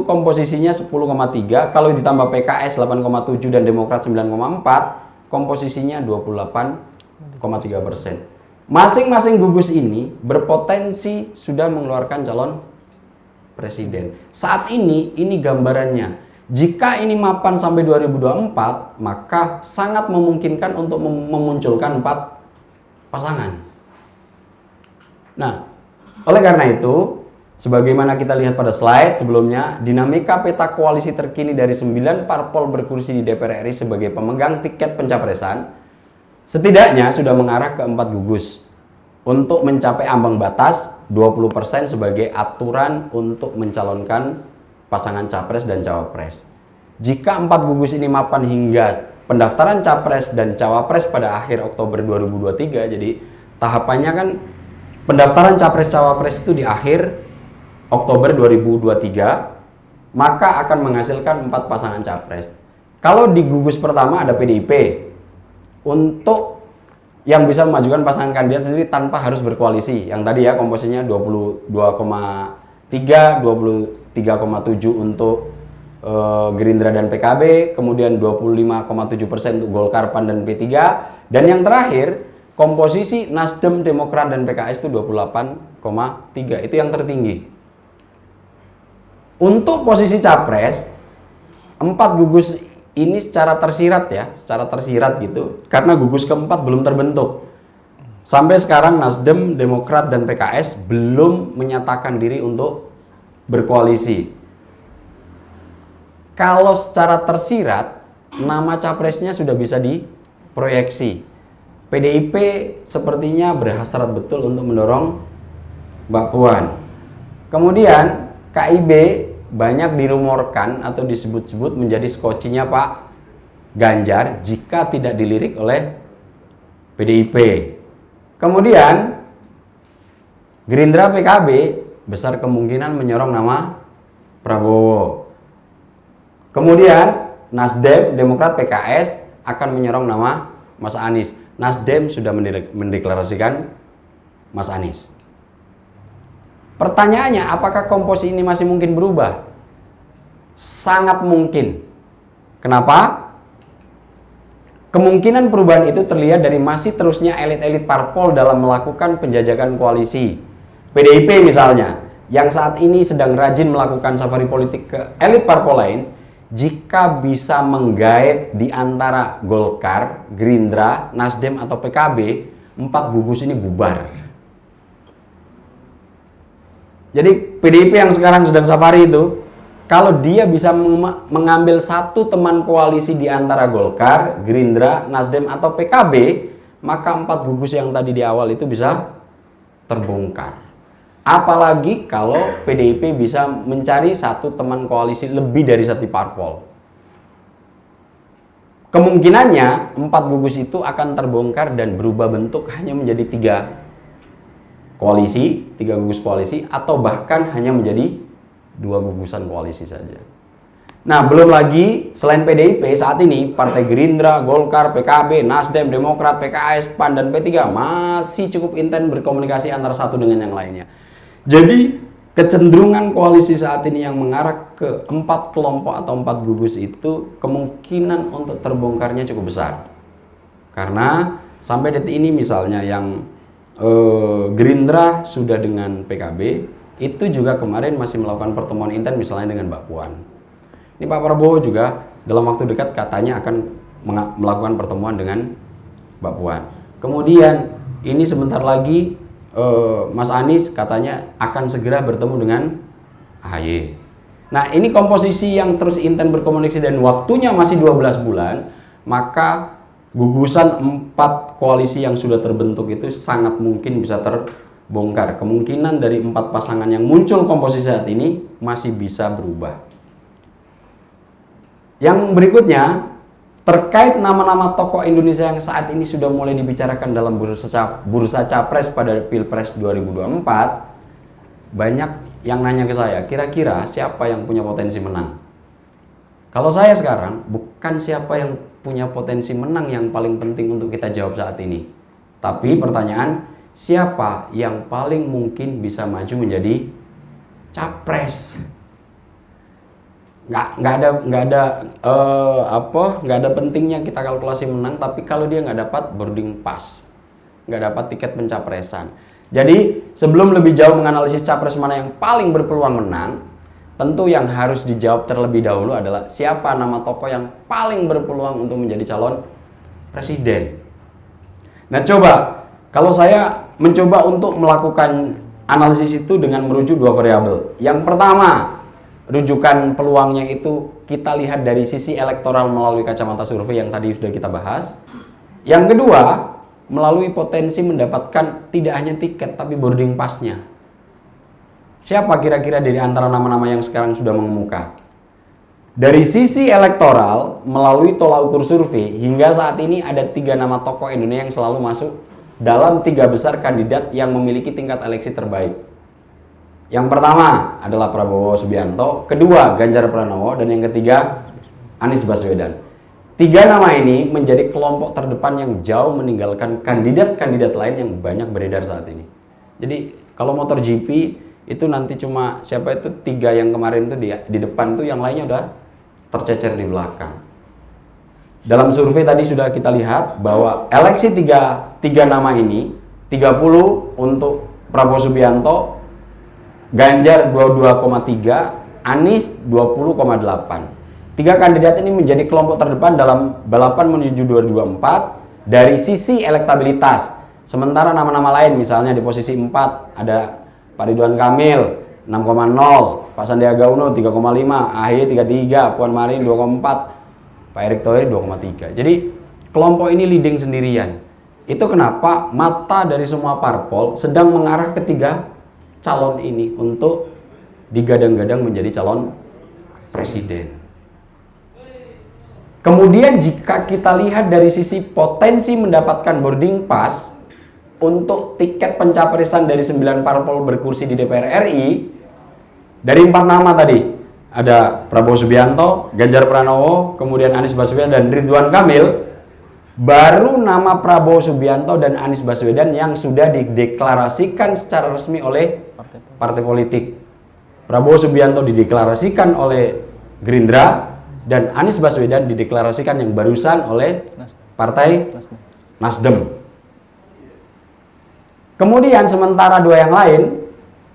komposisinya 10,3, kalau ditambah PKS 8,7 dan Demokrat 9,4, komposisinya 28,3%. Masing-masing gugus ini berpotensi sudah mengeluarkan calon presiden. Saat ini gambarannya. Jika ini mapan sampai 2024, maka sangat memungkinkan untuk memunculkan 4 pasangan. Nah, oleh karena itu, sebagaimana kita lihat pada slide sebelumnya, dinamika peta koalisi terkini dari 9 parpol berkursi di DPR RI sebagai pemegang tiket pencapresan, setidaknya sudah mengarah ke 4 gugus untuk mencapai ambang batas 20% sebagai aturan untuk mencalonkan pasangan capres dan cawapres. Jika 4 gugus ini mapan hingga pendaftaran capres dan cawapres pada akhir Oktober 2023, jadi tahapannya kan pendaftaran capres-cawapres itu di akhir Oktober 2023, maka akan menghasilkan 4 pasangan capres. Kalau di gugus pertama ada PDIP, untuk yang bisa memajukan pasangan kandidat sendiri tanpa harus berkoalisi. Yang tadi ya komposisinya 22,3, 23,7 untuk Gerindra dan PKB, kemudian 25,7% untuk Golkar, PAN, dan P3. Dan yang terakhir, komposisi Nasdem, Demokrat, dan PKS itu 28,3. Itu yang tertinggi. Untuk posisi capres, 4 gugus ini secara tersirat gitu. Karena gugus keempat belum terbentuk. Sampai sekarang Nasdem, Demokrat, dan PKS belum menyatakan diri untuk berkoalisi. Kalau secara tersirat, nama capresnya sudah bisa diproyeksi. PDIP sepertinya berhasrat betul untuk mendorong Mbak Puan. Kemudian KIB banyak dirumorkan atau disebut-sebut menjadi skocinya Pak Ganjar jika tidak dilirik oleh PDIP. Kemudian Gerindra, PKB besar kemungkinan menyorong nama Prabowo. Kemudian Nasdem, Demokrat, PKS akan menyorong nama Mas Anies. Nasdem sudah mendeklarasikan Mas Anies. Pertanyaannya, apakah komposisi ini masih mungkin berubah? Sangat mungkin. Kenapa? Kemungkinan perubahan itu terlihat dari masih terusnya elit-elit parpol dalam melakukan penjajakan koalisi. PDIP misalnya, yang saat ini sedang rajin melakukan safari politik ke elit parpol lain, jika bisa menggait di antara Golkar, Gerindra, Nasdem, atau PKB, 4 gugus ini bubar. Jadi PDIP yang sekarang sedang safari itu, kalau dia bisa mengambil satu teman koalisi di antara Golkar, Gerindra, Nasdem, atau PKB, maka 4 gugus yang tadi di awal itu bisa terbongkar. Apalagi kalau PDIP bisa mencari satu teman koalisi lebih dari satu parpol. Kemungkinannya 4 gugus itu akan terbongkar dan berubah bentuk hanya menjadi 3 koalisi, 3 gugus koalisi, atau bahkan hanya menjadi 2 gugusan koalisi saja. Nah, belum lagi selain PDIP saat ini Partai Gerindra, Golkar, PKB, Nasdem, Demokrat, PKS, PAN, dan P3 masih cukup intens berkomunikasi antara satu dengan yang lainnya. Jadi kecenderungan koalisi saat ini yang mengarah ke 4 kelompok atau 4 gugus itu kemungkinan untuk terbongkarnya cukup besar. Karena sampai detik ini misalnya yang Gerindra sudah dengan PKB, itu juga kemarin masih melakukan pertemuan intens misalnya dengan Mbak Puan. Ini Pak Prabowo juga dalam waktu dekat katanya akan melakukan pertemuan dengan Mbak Puan. Kemudian ini sebentar lagi Mas Anies katanya akan segera bertemu dengan AHY. Nah, ini komposisi yang terus intens berkomunikasi dan waktunya masih 12 bulan, maka gugusan 4 koalisi yang sudah terbentuk itu sangat mungkin bisa terbongkar. Kemungkinan dari 4 pasangan yang muncul komposisi saat ini masih bisa berubah. Yang berikutnya, terkait nama-nama tokoh Indonesia yang saat ini sudah mulai dibicarakan dalam bursa capres pada Pilpres 2024, banyak yang nanya ke saya, kira-kira siapa yang punya potensi menang? Kalau saya sekarang, bukan siapa yang punya potensi menang yang paling penting untuk kita jawab saat ini. Tapi pertanyaan, siapa yang paling mungkin bisa maju menjadi capres? Nggak ada pentingnya kita kalkulasi menang, tapi kalau dia nggak dapat boarding pass, nggak dapat tiket pencapresan. Jadi sebelum lebih jauh menganalisis capres mana yang paling berpeluang menang, tentu yang harus dijawab terlebih dahulu adalah siapa nama tokoh yang paling berpeluang untuk menjadi calon presiden. Nah, coba kalau saya mencoba untuk melakukan analisis itu dengan merujuk 2 variabel. Yang pertama, rujukan peluangnya itu kita lihat dari sisi elektoral melalui kacamata survei yang tadi sudah kita bahas. Yang kedua, melalui potensi mendapatkan tidak hanya tiket tapi boarding pass-nya. Siapa kira-kira dari antara nama-nama yang sekarang sudah mengemuka? Dari sisi elektoral, melalui tolak ukur survei, hingga saat ini ada 3 nama tokoh Indonesia yang selalu masuk dalam 3 besar kandidat yang memiliki tingkat eleksi terbaik. Yang pertama adalah Prabowo Subianto, kedua Ganjar Pranowo, dan yang ketiga Anies Baswedan. 3 nama ini menjadi kelompok terdepan yang jauh meninggalkan kandidat-kandidat lain yang banyak beredar saat ini. Jadi kalau motor GP itu nanti cuma siapa itu 3 yang kemarin itu di depan tuh, yang lainnya udah tercecer di belakang. Dalam survei tadi sudah kita lihat bahwa eleksi 3 nama ini 30 untuk Prabowo Subianto, Ganjar 22,3, Anies 20,8. 3 kandidat ini menjadi kelompok terdepan dalam balapan menuju 2024 dari sisi elektabilitas. Sementara nama-nama lain misalnya di posisi 4 ada Pak Ridwan Kamil 6,0, Pak Sandiaga Uno 3,5, AHY 3,3, Puan Maharani 2,4, Pak Erick Thohir 2,3. Jadi kelompok ini leading sendirian. Itu kenapa mata dari semua parpol sedang mengarah ke 3 calon ini untuk digadang-gadang menjadi calon presiden. Kemudian jika kita lihat dari sisi potensi mendapatkan boarding pass untuk tiket pencapresan dari 9 parpol berkursi di DPR RI, dari 4 nama tadi ada Prabowo Subianto, Ganjar Pranowo, kemudian Anies Baswedan dan Ridwan Kamil. Baru nama Prabowo Subianto dan Anies Baswedan yang sudah dideklarasikan secara resmi oleh partai politik. Prabowo Subianto dideklarasikan oleh Gerindra dan Anies Baswedan dideklarasikan yang barusan oleh partai Nasdem. Kemudian sementara 2 yang lain,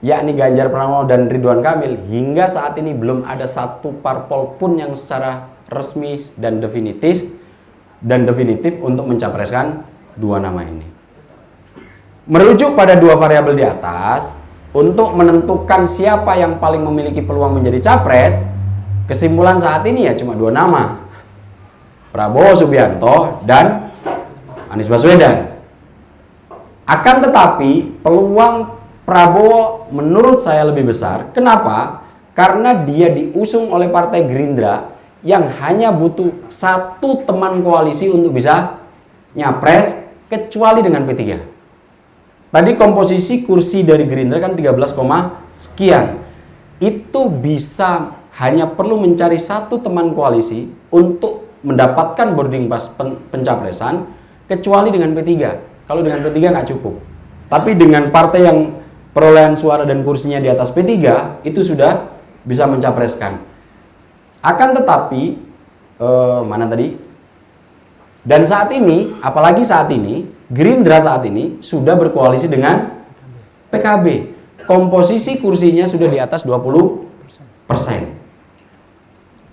yakni Ganjar Pranowo dan Ridwan Kamil, hingga saat ini belum ada satu parpol pun yang secara resmi dan definitif untuk mencapreskan 2 nama ini. Merujuk pada 2 variabel di atas, untuk menentukan siapa yang paling memiliki peluang menjadi capres, kesimpulan saat ini ya cuma 2 nama, Prabowo Subianto dan Anies Baswedan. Akan tetapi peluang Prabowo menurut saya lebih besar. Kenapa? Karena dia diusung oleh Partai Gerindra yang hanya butuh satu teman koalisi untuk bisa nyapres, kecuali dengan P3. Tadi komposisi kursi dari Gerindra kan 13, sekian. Itu bisa hanya perlu mencari satu teman koalisi untuk mendapatkan boarding pass pencapresan, kecuali dengan P3. Kalau dengan P3 nggak cukup. Tapi dengan partai yang perolehan suara dan kursinya di atas P3, itu sudah bisa mencapreskan. Akan tetapi, mana tadi? Dan saat ini, apalagi saat ini, Gerindra saat ini sudah berkoalisi dengan PKB. Komposisi kursinya sudah di atas 20%.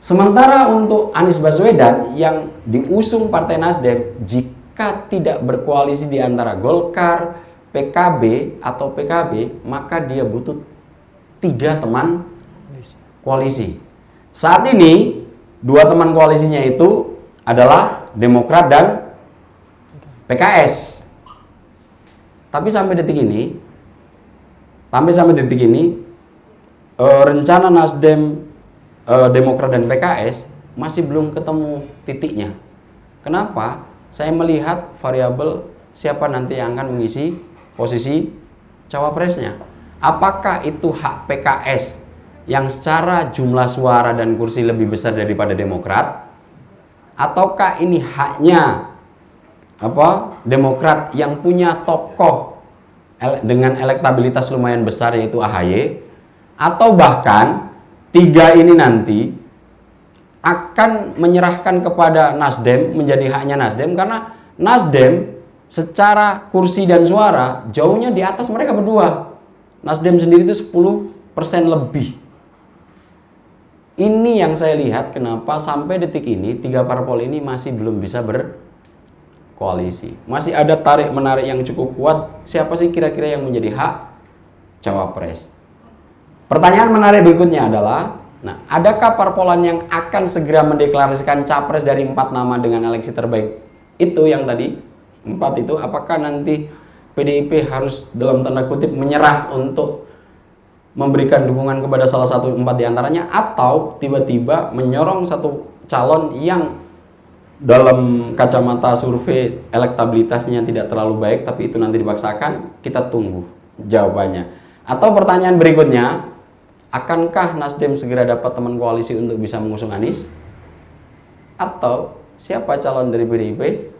Sementara untuk Anies Baswedan yang diusung Partai Nasdem, jika tidak berkoalisi di antara Golkar, PKB atau PKB, maka dia butuh 3 teman koalisi. Saat ini 2 teman koalisinya itu adalah Demokrat dan PKS. Tapi sampai detik ini, rencana Nasdem, Demokrat dan PKS masih belum ketemu titiknya. Kenapa? Saya melihat variabel siapa nanti yang akan mengisi posisi cawapresnya. Apakah itu hak PKS yang secara jumlah suara dan kursi lebih besar daripada Demokrat? Ataukah ini haknya Demokrat yang punya tokoh dengan elektabilitas lumayan besar, yaitu AHY? Atau bahkan 3 ini nanti akan menyerahkan kepada Nasdem, menjadi haknya Nasdem, karena Nasdem secara kursi dan suara jauhnya di atas mereka berdua. Nasdem sendiri itu 10% lebih. Ini yang saya lihat kenapa sampai detik ini 3 parpol ini masih belum bisa berkoalisi. Masih ada tarik menarik yang cukup kuat. Siapa sih kira-kira yang menjadi hak cawapres? Pertanyaan menarik berikutnya adalah, adakah parpolan yang akan segera mendeklarasikan capres dari 4 nama dengan eleksi terbaik itu yang tadi 4 itu? Apakah nanti PDIP harus dalam tanda kutip menyerah untuk memberikan dukungan kepada salah satu 4 diantaranya, atau tiba-tiba menyorong satu calon yang dalam kacamata survei elektabilitasnya tidak terlalu baik, tapi itu nanti dipaksakan? Kita tunggu jawabannya. Atau pertanyaan berikutnya, akankah Nasdem segera dapat teman koalisi untuk bisa mengusung Anies? Atau siapa calon dari PDIP?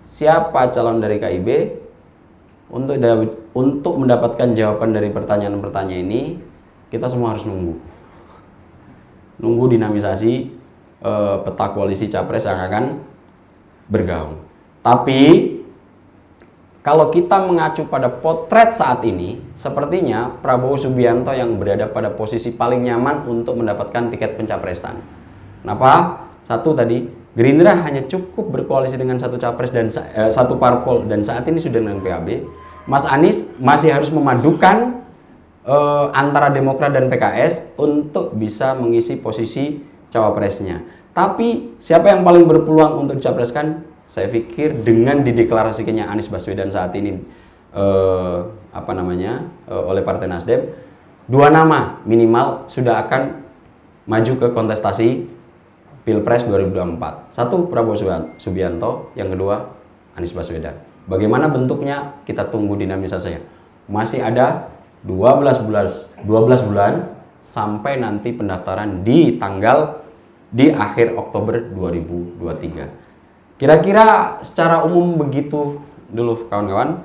Siapa calon dari KIB? Untuk mendapatkan jawaban dari pertanyaan-pertanyaan ini, kita semua harus nunggu dinamisasi peta koalisi capres yang akan bergaung. Tapi kalau kita mengacu pada potret saat ini, sepertinya Prabowo Subianto yang berada pada posisi paling nyaman untuk mendapatkan tiket pencapresan. Kenapa? Satu tadi, Gerindra hanya cukup berkoalisi dengan satu capres dan satu parpol, dan saat ini sudah dengan PKB. Mas Anies masih harus memadukan antara Demokrat dan PKS untuk bisa mengisi posisi cawapresnya. Tapi siapa yang paling berpeluang untuk dicapreskan? Saya pikir dengan dideklarasikannya Anies Baswedan saat ini oleh Partai Nasdem, 2 nama minimal sudah akan maju ke kontestasi Pilpres 2024. Satu Prabowo Subianto, yang kedua Anies Baswedan. Bagaimana bentuknya? Kita tunggu dinamisasinya. Masih ada 12 bulan sampai nanti pendaftaran di akhir Oktober 2023. Kira-kira secara umum begitu dulu kawan-kawan.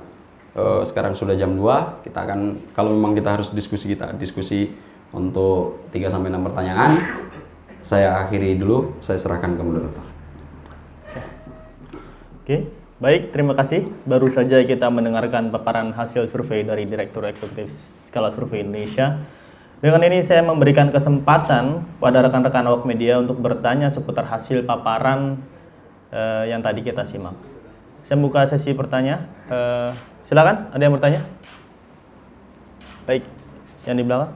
Sekarang sudah jam 2. Kita akan, kalau memang kita harus diskusi untuk 3-6 pertanyaan. Saya akhiri dulu, saya serahkan ke moderator. Oke. Baik, terima kasih. Baru saja kita mendengarkan paparan hasil survei dari Direktur Eksekutif Skala Survei Indonesia. Dengan ini saya memberikan kesempatan pada rekan-rekan awak media untuk bertanya seputar hasil paparan yang tadi kita simak. Saya buka sesi pertanyaan. Silakan, ada yang bertanya? Baik, yang di belakang.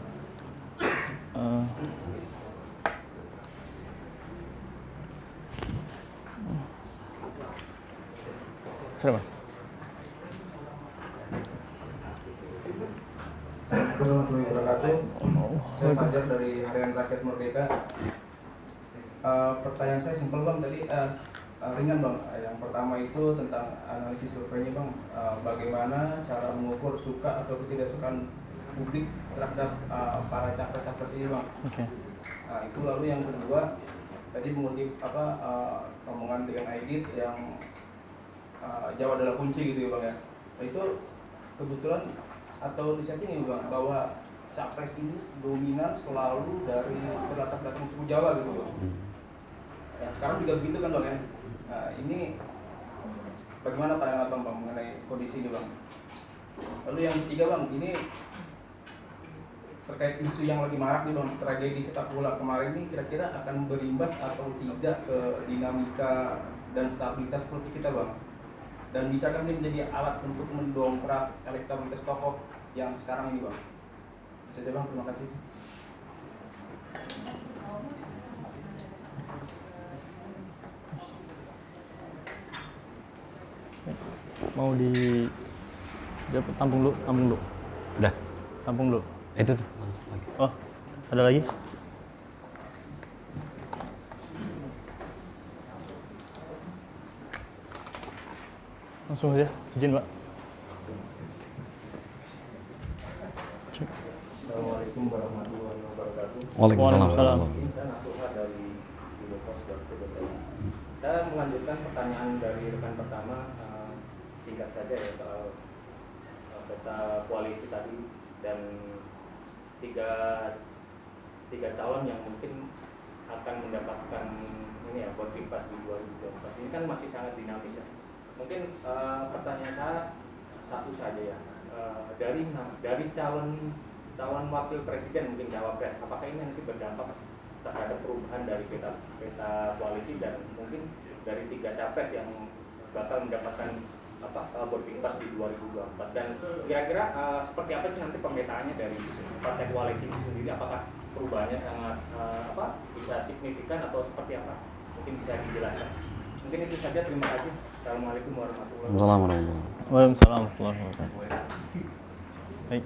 Harian Rakyat Merdeka. Pertanyaan saya simpel Bang, tadi ringan Bang. Yang pertama itu tentang analisis surveinya Bang. Bagaimana cara mengukur suka atau ketidaksukaan publik terhadap para capres-capres ini Bang. Oke. Nah, itu lalu yang kedua tadi mengutip omongan dengan Aidit yang Jawa adalah kunci gitu ya Bang ya. Nah, itu kebetulan atau riset ini Bang bahwa capres ini dominan selalu dari berlatar belakang suku Jawa gitu Bang. Ya, sekarang juga begitu kan Bang ya. Nah, ini bagaimana pandangan Bang mengenai kondisi ini Bang? Lalu yang ketiga Bang, ini terkait isu yang lagi marak nih Bang, tragedi sepak bola kemarin ini kira-kira akan berimbas atau tidak ke dinamika dan stabilitas politik kita Bang? Dan bisakah ini menjadi alat untuk mendongkrak elektabilitas tokoh yang sekarang ini Bang? Saja Bang, terima kasih. Mau di tampung dulu. Udah. Tampung dulu. Itu tuh. Lagi. Oh, ada lagi? Langsung aja, izin Pak. Assalamualaikum warahmatullahi wabarakatuh. Waalaikumsalam. Saya Nasuha dari Indopos.co.id. Saya melanjutkan pertanyaan dari rekan pertama, singkat saja ya soal peta koalisi tadi dan tiga calon yang mungkin akan mendapatkan ini ya boarding pass di 2024. Ini kan masih sangat dinamis ya. Mungkin pertanyaan saya satu saja ya, dari calon wakil presiden mungkin cawapres, apakah ini nanti berdampak terhadap perubahan dari peta koalisi dan mungkin dari 3 capres yang bakal mendapatkan boarding pass di 2024 dan kira-kira seperti apa sih nanti pemetaannya dari partai koalisi itu sendiri, apakah perubahannya sangat bisa signifikan atau seperti apa, mungkin bisa dijelaskan. Mungkin itu saja, terima kasih. Assalamualaikum warahmatullahi wabarakatuh. Waalaikumsalam warahmatullahi wabarakatuh. Baik.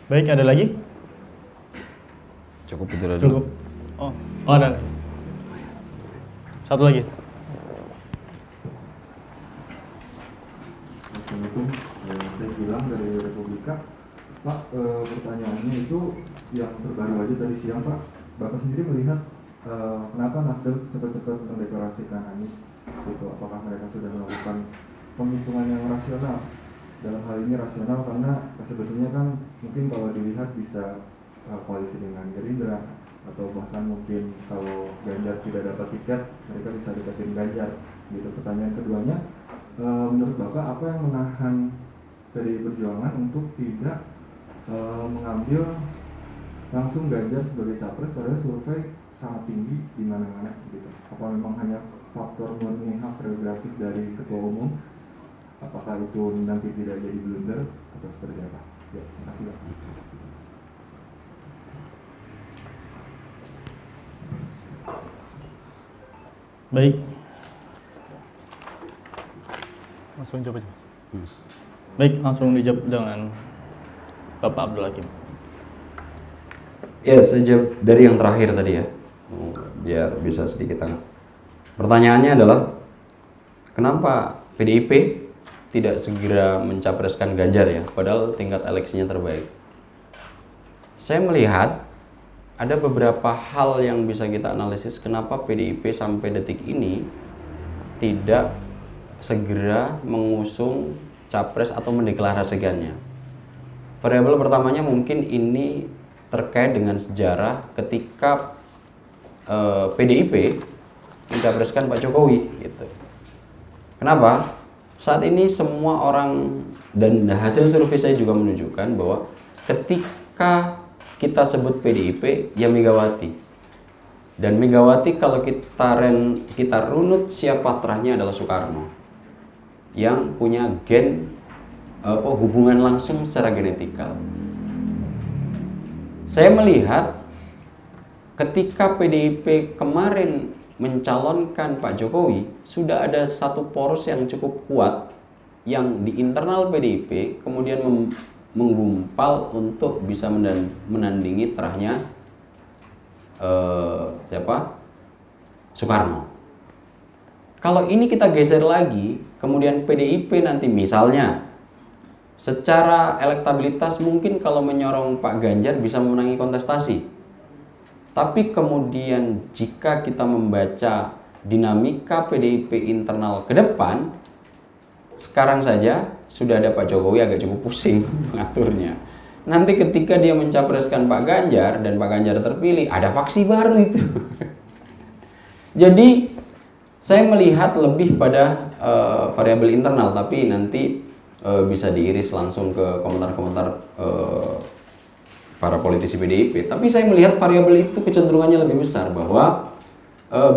Baik, ada lagi? Cukup itu dulu. Cukup. Oh, ada. Satu lagi. Assalamualaikum, saya bilang dari Republika. Pak, pertanyaannya itu yang terbaru aja tadi siang Pak. Bapak sendiri melihat kenapa Nasdem cepat-cepat mendeklarasikan Anies itu? Apakah mereka sudah melakukan penghitungan yang rasional? Dalam hal ini rasional karena sebetulnya kan mungkin kalau dilihat bisa koalisi dengan Gerindra atau bahkan mungkin kalau Ganjar tidak dapat tiket mereka bisa deketin Ganjar gitu. Pertanyaan keduanya, menurut Bapak apa yang menahan PDI Perjuangan untuk tidak mengambil langsung Ganjar sebagai capres padahal survei sangat tinggi di mana-mana gitu? Apa memang hanya faktor murni hak prerogatif dari ketua umum? Apakah itu nanti tidak jadi blunder atau seperti apa? Ya, terima kasih Pak. Baik. Langsung jawab aja. Baik, langsung dijawab dengan Bapak Abdul Hakim. Ya, sejauh dari yang terakhir tadi ya, biar bisa sedikit tangkap. Pertanyaannya adalah kenapa PDIP tidak segera mencapreskan Ganjar ya, padahal tingkat eleksinya terbaik. Saya melihat ada beberapa hal yang bisa kita analisis kenapa PDIP sampai detik ini tidak segera mengusung capres atau mendeklarasikannya. Variabel pertamanya mungkin ini terkait dengan sejarah ketika PDIP mencapreskan Pak Jokowi gitu. Kenapa? Saat ini semua orang dan hasil survei saya juga menunjukkan bahwa ketika kita sebut PDIP ya Megawati. Dan Megawati kalau kita runut siapa terahnya adalah Soekarno yang punya gen hubungan langsung secara genetikal. Saya melihat ketika PDIP kemarin mencalonkan Pak Jokowi, sudah ada satu poros yang cukup kuat yang di internal PDIP kemudian menggumpal untuk bisa menandingi terahnya Soekarno. Kalau ini kita geser lagi, kemudian PDIP nanti misalnya secara elektabilitas mungkin kalau menyorong Pak Ganjar bisa memenangi kontestasi. Tapi kemudian jika kita membaca dinamika PDIP internal ke depan, sekarang saja sudah ada Pak Jokowi agak cukup pusing mengaturnya. Nanti ketika dia mencapreskan Pak Ganjar dan Pak Ganjar terpilih, ada faksi baru itu. Jadi saya melihat lebih pada variabel internal, tapi nanti bisa diiris langsung ke komentar-komentar para politisi PDIP. Tapi saya melihat variabel itu kecenderungannya lebih besar, bahwa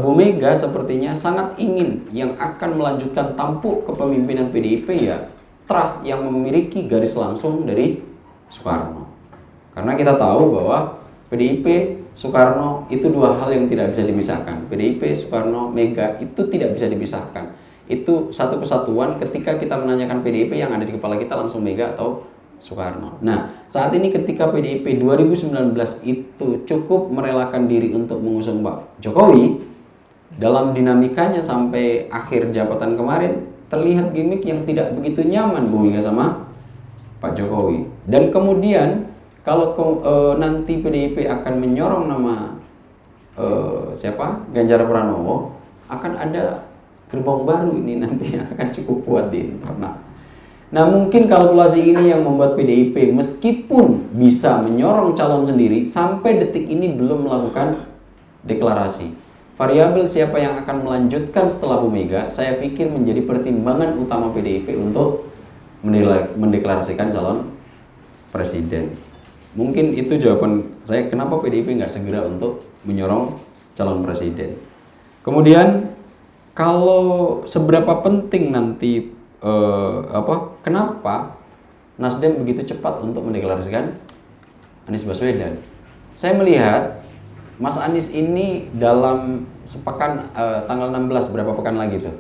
Bu Mega sepertinya sangat ingin yang akan melanjutkan tampuk kepemimpinan PDIP ya terah yang memiliki garis langsung dari Soekarno. Karena kita tahu bahwa PDIP, Soekarno itu dua hal yang tidak bisa dipisahkan. PDIP, Soekarno, Mega itu tidak bisa dipisahkan. Itu satu kesatuan. Ketika kita menanyakan PDIP, yang ada di kepala kita langsung Mega atau Soekarno. Nah, saat ini ketika PDIP 2019 itu cukup merelakan diri untuk mengusung Pak Jokowi, dalam dinamikanya sampai akhir jabatan kemarin terlihat gimmick yang tidak begitu nyaman Bu Mega sama Pak Jokowi. Dan kemudian kalau nanti PDIP akan menyorong nama Ganjar Pranowo, akan ada gerbong baru ini nanti yang akan cukup kuat di internal. Nah, mungkin kalkulasi ini yang membuat PDIP meskipun bisa menyorong calon sendiri, sampai detik ini belum melakukan deklarasi. Variabel siapa yang akan melanjutkan setelah Bu Mega, saya pikir menjadi pertimbangan utama PDIP untuk mendeklarasikan calon presiden. Mungkin itu jawaban saya kenapa PDIP nggak segera untuk menyorong calon presiden. Kemudian kalau seberapa penting nanti kenapa Nasdem begitu cepat untuk mendeklarasikan Anies Baswedan? Saya melihat Mas Anies ini dalam sepekan tanggal 16 berapa pekan lagi tuh?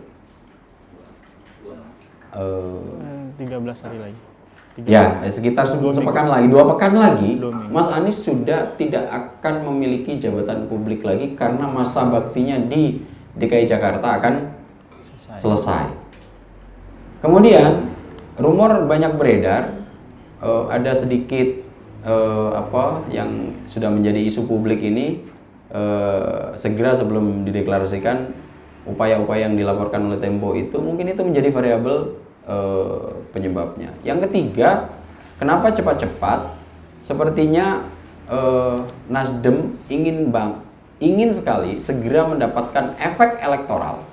13 hari lagi. Ya, sekitar sepekan lagi, 2 pekan lagi, Mas Anies sudah tidak akan memiliki jabatan publik lagi karena masa baktinya di DKI Jakarta akan selesai. Kemudian rumor banyak beredar, ada sedikit yang sudah menjadi isu publik ini, segera sebelum dideklarasikan upaya-upaya yang dilaporkan oleh Tempo itu mungkin itu menjadi variabel penyebabnya. Yang ketiga, kenapa cepat-cepat? Sepertinya Nasdem ingin sekali segera mendapatkan efek elektoral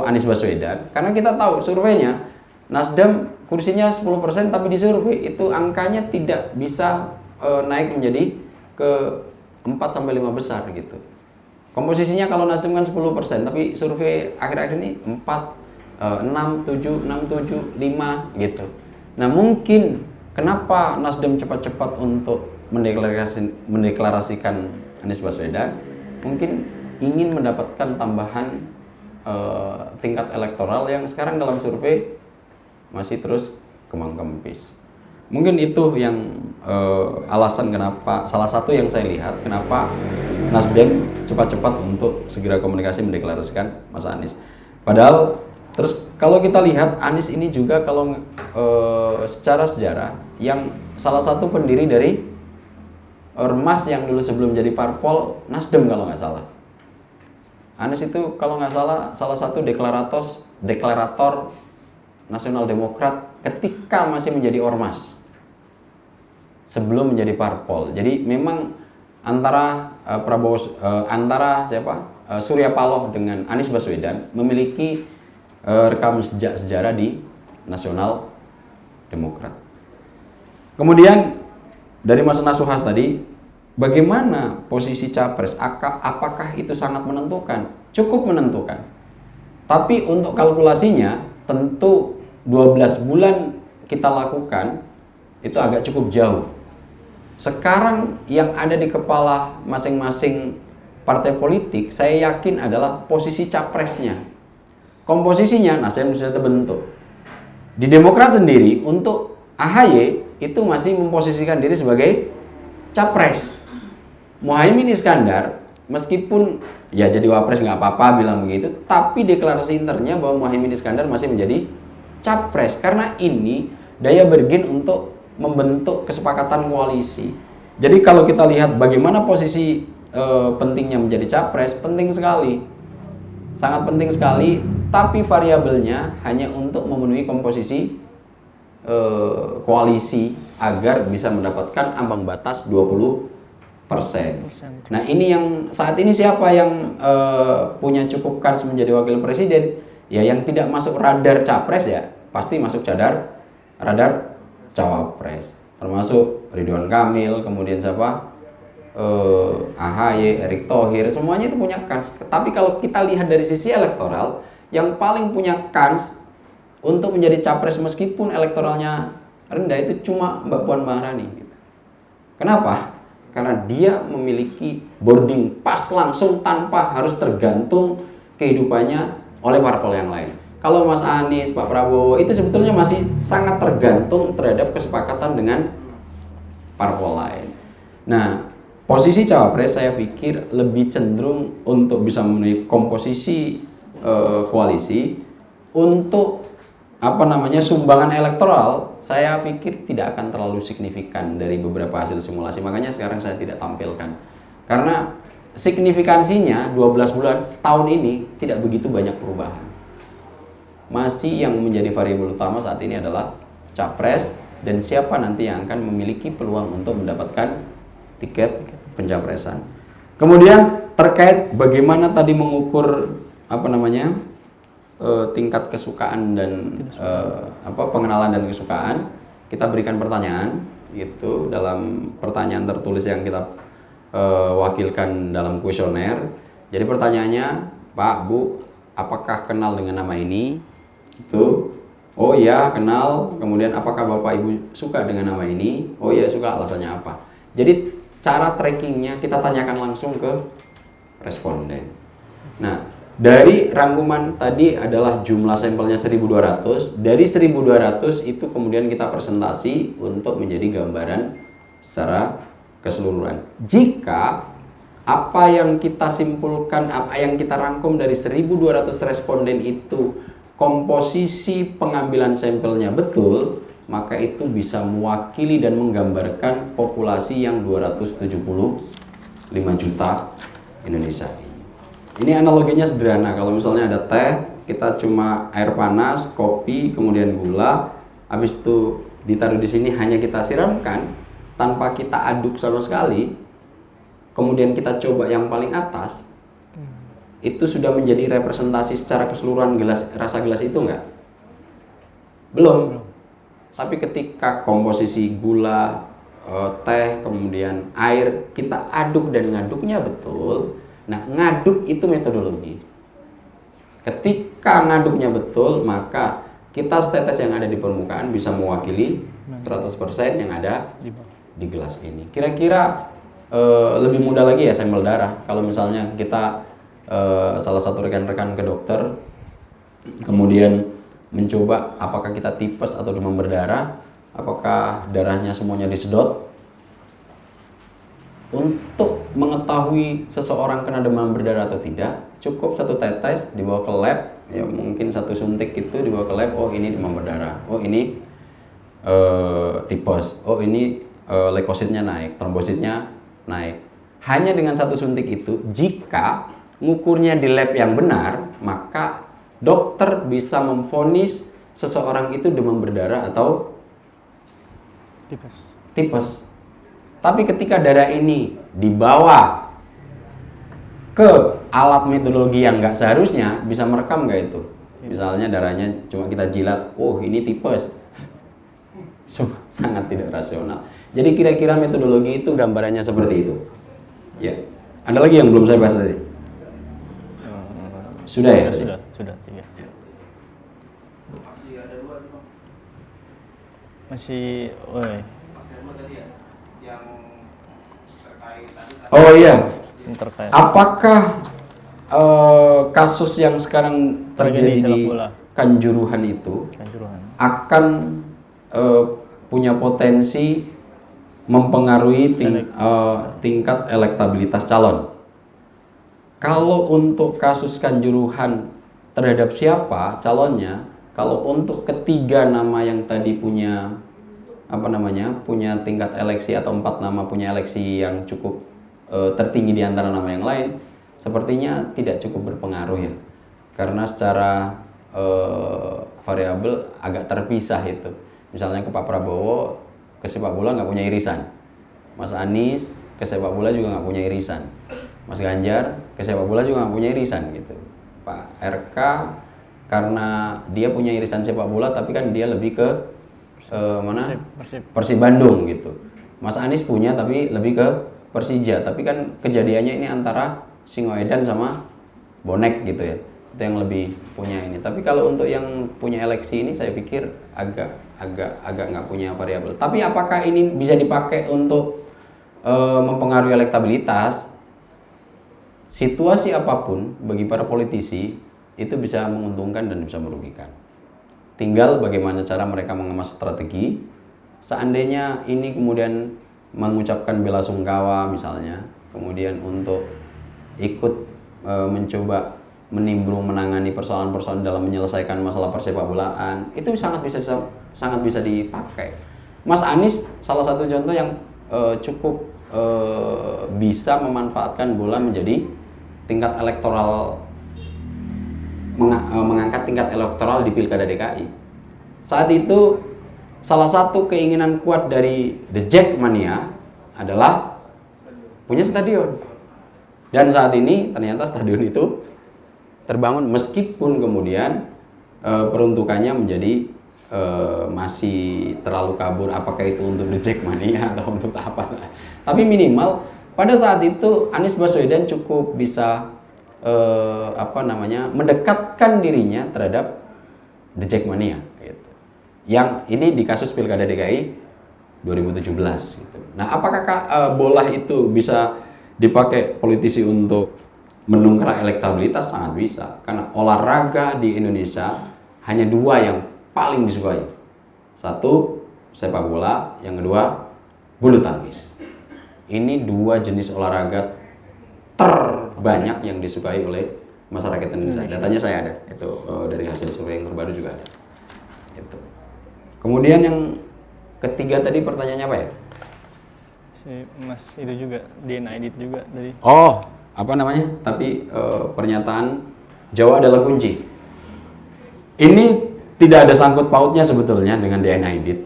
Anies Baswedan, karena kita tahu surveinya Nasdem kursinya 10%, tapi di survei itu angkanya tidak bisa naik menjadi ke 4-5 besar gitu. Komposisinya kalau Nasdem kan 10%, tapi survei akhir-akhir ini 4, 6, 7, 5 gitu. Nah, mungkin kenapa Nasdem cepat-cepat untuk mendeklarasikan Anies Baswedan, mungkin ingin mendapatkan tambahan tingkat elektoral yang sekarang dalam survei masih terus kembang-kempis. Mungkin itu yang alasan kenapa, salah satu yang saya lihat kenapa Nasdem cepat-cepat untuk segera komunikasi mendeklarasikan Mas Anies. Padahal terus kalau kita lihat Anies ini juga kalau secara sejarah yang salah satu pendiri dari Ormas yang dulu sebelum jadi parpol Nasdem kalau nggak salah. Anies itu kalau nggak salah satu deklarator Nasional Demokrat ketika masih menjadi Ormas sebelum menjadi parpol. Jadi memang antara Surya Paloh dengan Anies Baswedan memiliki rekam jejak sejarah di Nasional Demokrat. Kemudian dari Mas Nasuhah tadi, bagaimana posisi capres? Apakah itu sangat menentukan? Cukup menentukan. Tapi untuk kalkulasinya tentu 12 bulan kita lakukan itu agak cukup jauh. Sekarang yang ada di kepala masing-masing partai politik, saya yakin adalah posisi capresnya. Komposisinya, nah saya sudah terbentuk. Di Demokrat sendiri, untuk AHY itu masih memposisikan diri sebagai capres. Muhaimin Iskandar, meskipun ya jadi wapres nggak apa-apa bilang begitu, tapi deklarasi internya bahwa Muhaimin Iskandar masih menjadi capres. Karena ini daya bergen untuk membentuk kesepakatan koalisi. Jadi kalau kita lihat bagaimana posisi pentingnya menjadi capres, penting sekali, sangat penting sekali, tapi variabelnya hanya untuk memenuhi komposisi koalisi agar bisa mendapatkan ambang batas 20%. Nah ini yang saat ini siapa yang punya cukup kans menjadi wakil presiden? Ya yang tidak masuk radar capres ya pasti masuk radar cawapres, termasuk Ridwan Kamil, kemudian siapa? AHY, Erick Thohir, semuanya itu punya kans. Tapi kalau kita lihat dari sisi elektoral, yang paling punya kans untuk menjadi capres meskipun elektoralnya rendah itu cuma Mbak Puan Maharani. Kenapa? Karena dia memiliki boarding pass langsung tanpa harus tergantung kehidupannya oleh parpol yang lain. Kalau Mas Anies, Pak Prabowo itu sebetulnya masih sangat tergantung terhadap kesepakatan dengan parpol lain. Nah, posisi cawapres saya pikir lebih cenderung untuk bisa memenuhi komposisi koalisi. Untuk sumbangan elektoral saya pikir tidak akan terlalu signifikan dari beberapa hasil simulasi. Makanya sekarang saya tidak tampilkan. Karena signifikansinya 12 bulan setahun ini tidak begitu banyak perubahan. Masih yang menjadi variabel utama saat ini adalah capres dan siapa nanti yang akan memiliki peluang untuk mendapatkan tiket pencapresan. Kemudian terkait bagaimana tadi mengukur tingkat kesukaan dan pengenalan dan kesukaan, kita berikan pertanyaan itu dalam pertanyaan tertulis yang kita wakilkan dalam kuesioner. Jadi pertanyaannya, Pak, Bu, apakah kenal dengan nama ini? Itu, oh ya kenal. Kemudian apakah Bapak Ibu suka dengan nama ini? Oh ya suka, alasannya apa? Jadi cara trackingnya kita tanyakan langsung ke responden. Nah, dari rangkuman tadi adalah jumlah sampelnya 1.200. Dari 1.200 itu kemudian kita presentasi untuk menjadi gambaran secara keseluruhan. Jika apa yang kita simpulkan, apa yang kita rangkum dari 1.200 responden itu komposisi pengambilan sampelnya betul, maka itu bisa mewakili dan menggambarkan populasi yang 275 juta Indonesia. Ini analoginya sederhana. Kalau misalnya ada teh, kita cuma air panas, kopi, kemudian gula, habis itu ditaruh di sini hanya kita siramkan tanpa kita aduk sama sekali. Kemudian kita coba yang paling atas, itu sudah menjadi representasi secara keseluruhan rasa gelas itu enggak? Belum. Tapi ketika komposisi gula, teh, kemudian air, kita aduk dan ngaduknya betul. Nah, ngaduk itu metodologi. Ketika ngaduknya betul, maka kita tetes yang ada di permukaan bisa mewakili 100% yang ada di gelas ini. Kira-kira lebih mudah lagi ya sampel darah. Kalau misalnya kita salah satu rekan-rekan ke dokter, kemudian mencoba apakah kita tipes atau demam berdarah, apakah darahnya semuanya disedot. Untuk mengetahui seseorang kena demam berdarah atau tidak, cukup satu tetes dibawa ke lab, ya mungkin satu suntik itu dibawa ke lab. Oh ini demam berdarah, oh ini tipes, oh ini leukositnya naik, trombositnya naik. Hanya dengan satu suntik itu, jika ngukurnya di lab yang benar, maka dokter bisa memvonis seseorang itu demam berdarah atau tipes. Tapi ketika darah ini dibawa ke alat metodologi yang nggak seharusnya, bisa merekam nggak itu? Misalnya darahnya cuma kita jilat, oh ini tipes. Sangat tidak rasional. Jadi kira-kira metodologi itu gambarannya seperti itu. Ya, ada lagi yang belum saya bahas tadi? Sudah ya? Sudah. 3. Masih ada 2 nih, Bang. Masih, Masih ada 2 tadi ya? yang terkait tadi. Oh iya, Yang terkait apakah kasus yang sekarang terjadi Tragedi sepak di bola. Kanjuruhan itu Kanjuruhan. akan punya potensi mempengaruhi tingkat elektabilitas calon? Kalau untuk kasus Kanjuruhan terhadap siapa calonnya, kalau untuk ketiga nama yang tadi punya punya tingkat eleksi atau 4 nama punya eleksi yang cukup tertinggi di antara nama yang lain, sepertinya tidak cukup berpengaruh ya, karena secara variabel agak terpisah itu. Misalnya ke Pak Prabowo, ke sepak bola nggak punya irisan. Mas Anies ke sepak bola juga nggak punya irisan. Mas Ganjar ke sepak bola juga nggak punya irisan gitu. Pak RK karena dia punya irisan sepak bola, tapi kan dia lebih ke Persib Bandung gitu. Mas Anies punya tapi lebih ke Persija, tapi kan kejadiannya ini antara Singoedan sama Bonek gitu ya. Itu yang lebih punya ini. Tapi kalau untuk yang punya eleksi ini saya pikir agak nggak punya variabel. Tapi apakah ini bisa dipakai untuk mempengaruhi elektabilitas? Situasi apapun bagi para politisi itu bisa menguntungkan dan bisa merugikan. Tinggal bagaimana cara mereka mengemas strategi. Seandainya ini kemudian mengucapkan bela sungkawa misalnya, kemudian untuk ikut mencoba menimbrung menangani persoalan-persoalan dalam menyelesaikan masalah persepak bolaan, itu sangat bisa dipakai. Mas Anies salah satu contoh yang cukup bisa memanfaatkan bola menjadi tingkat elektoral, mengangkat tingkat elektoral di Pilkada DKI. Saat itu salah satu keinginan kuat dari The Jackmania adalah punya stadion. Dan saat ini ternyata stadion itu terbangun meskipun kemudian peruntukannya menjadi masih terlalu kabur, apakah itu untuk The Jackmania atau untuk apa. Tapi minimal pada saat itu Anies Baswedan cukup bisa mendekatkan dirinya terhadap The Jackmania gitu. Yang ini di kasus Pilkada DKI 2017 gitu. Nah, apakah bola itu bisa dipakai politisi untuk mendongkrak elektabilitas? Sangat bisa, karena olahraga di Indonesia hanya 2 yang paling disukai. Satu sepak bola, yang kedua bulu tangkis. Ini 2 jenis olahraga terbanyak yang disukai oleh masyarakat Indonesia. Datanya saya ada, itu dari hasil survei yang terbaru juga ada. Itu. Kemudian yang ketiga tadi pertanyaannya apa ya? Si Mas itu juga DNA edit juga dari. Oh, apa namanya? Tapi pernyataan Jawa adalah kunci. Ini tidak ada sangkut pautnya sebetulnya dengan DNA edit.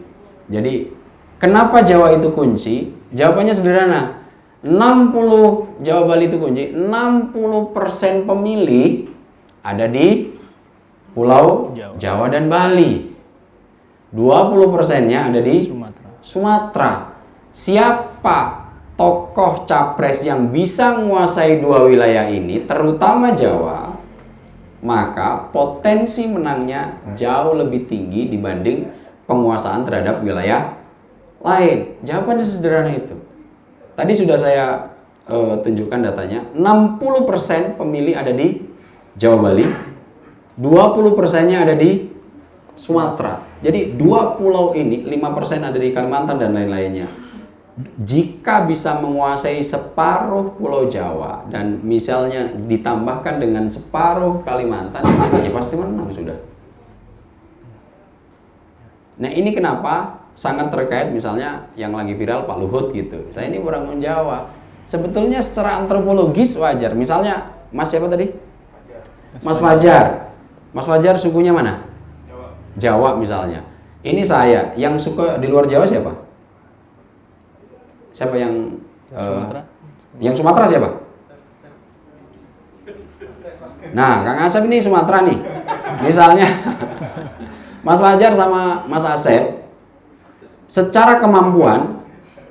Jadi kenapa Jawa itu kunci? Jawabannya sederhana. 60 Jawa Bali itu kunci. 60% pemilih ada di Pulau Jawa dan Bali. 20%-nya ada di Sumatera. Siapa tokoh capres yang bisa menguasai 2 wilayah ini, terutama Jawa, maka potensi menangnya jauh lebih tinggi dibanding penguasaan terhadap wilayah lain. Jawabannya sederhana itu. Tadi sudah saya tunjukkan datanya. 60% pemilih ada di Jawa Bali, 20%-nya ada di Sumatera. Jadi 2 pulau ini, 5% ada di Kalimantan dan lain-lainnya. Jika bisa menguasai separuh Pulau Jawa dan misalnya ditambahkan dengan separuh Kalimantan, ya pasti menang sudah. Nah, ini kenapa sangat terkait misalnya yang lagi viral Pak Luhut gitu. Saya ini orang Jawa. Sebetulnya secara antropologis wajar. Misalnya Mas siapa tadi? Mas Fajar. Mas Fajar sukunya mana? Jawa misalnya. Ini saya. Yang suka di luar Jawa siapa? Siapa yang Sumatera? Yang Sumatera siapa? Nah, Kang Asep ini Sumatera nih. Misalnya Mas Fajar sama Mas Asep secara kemampuan,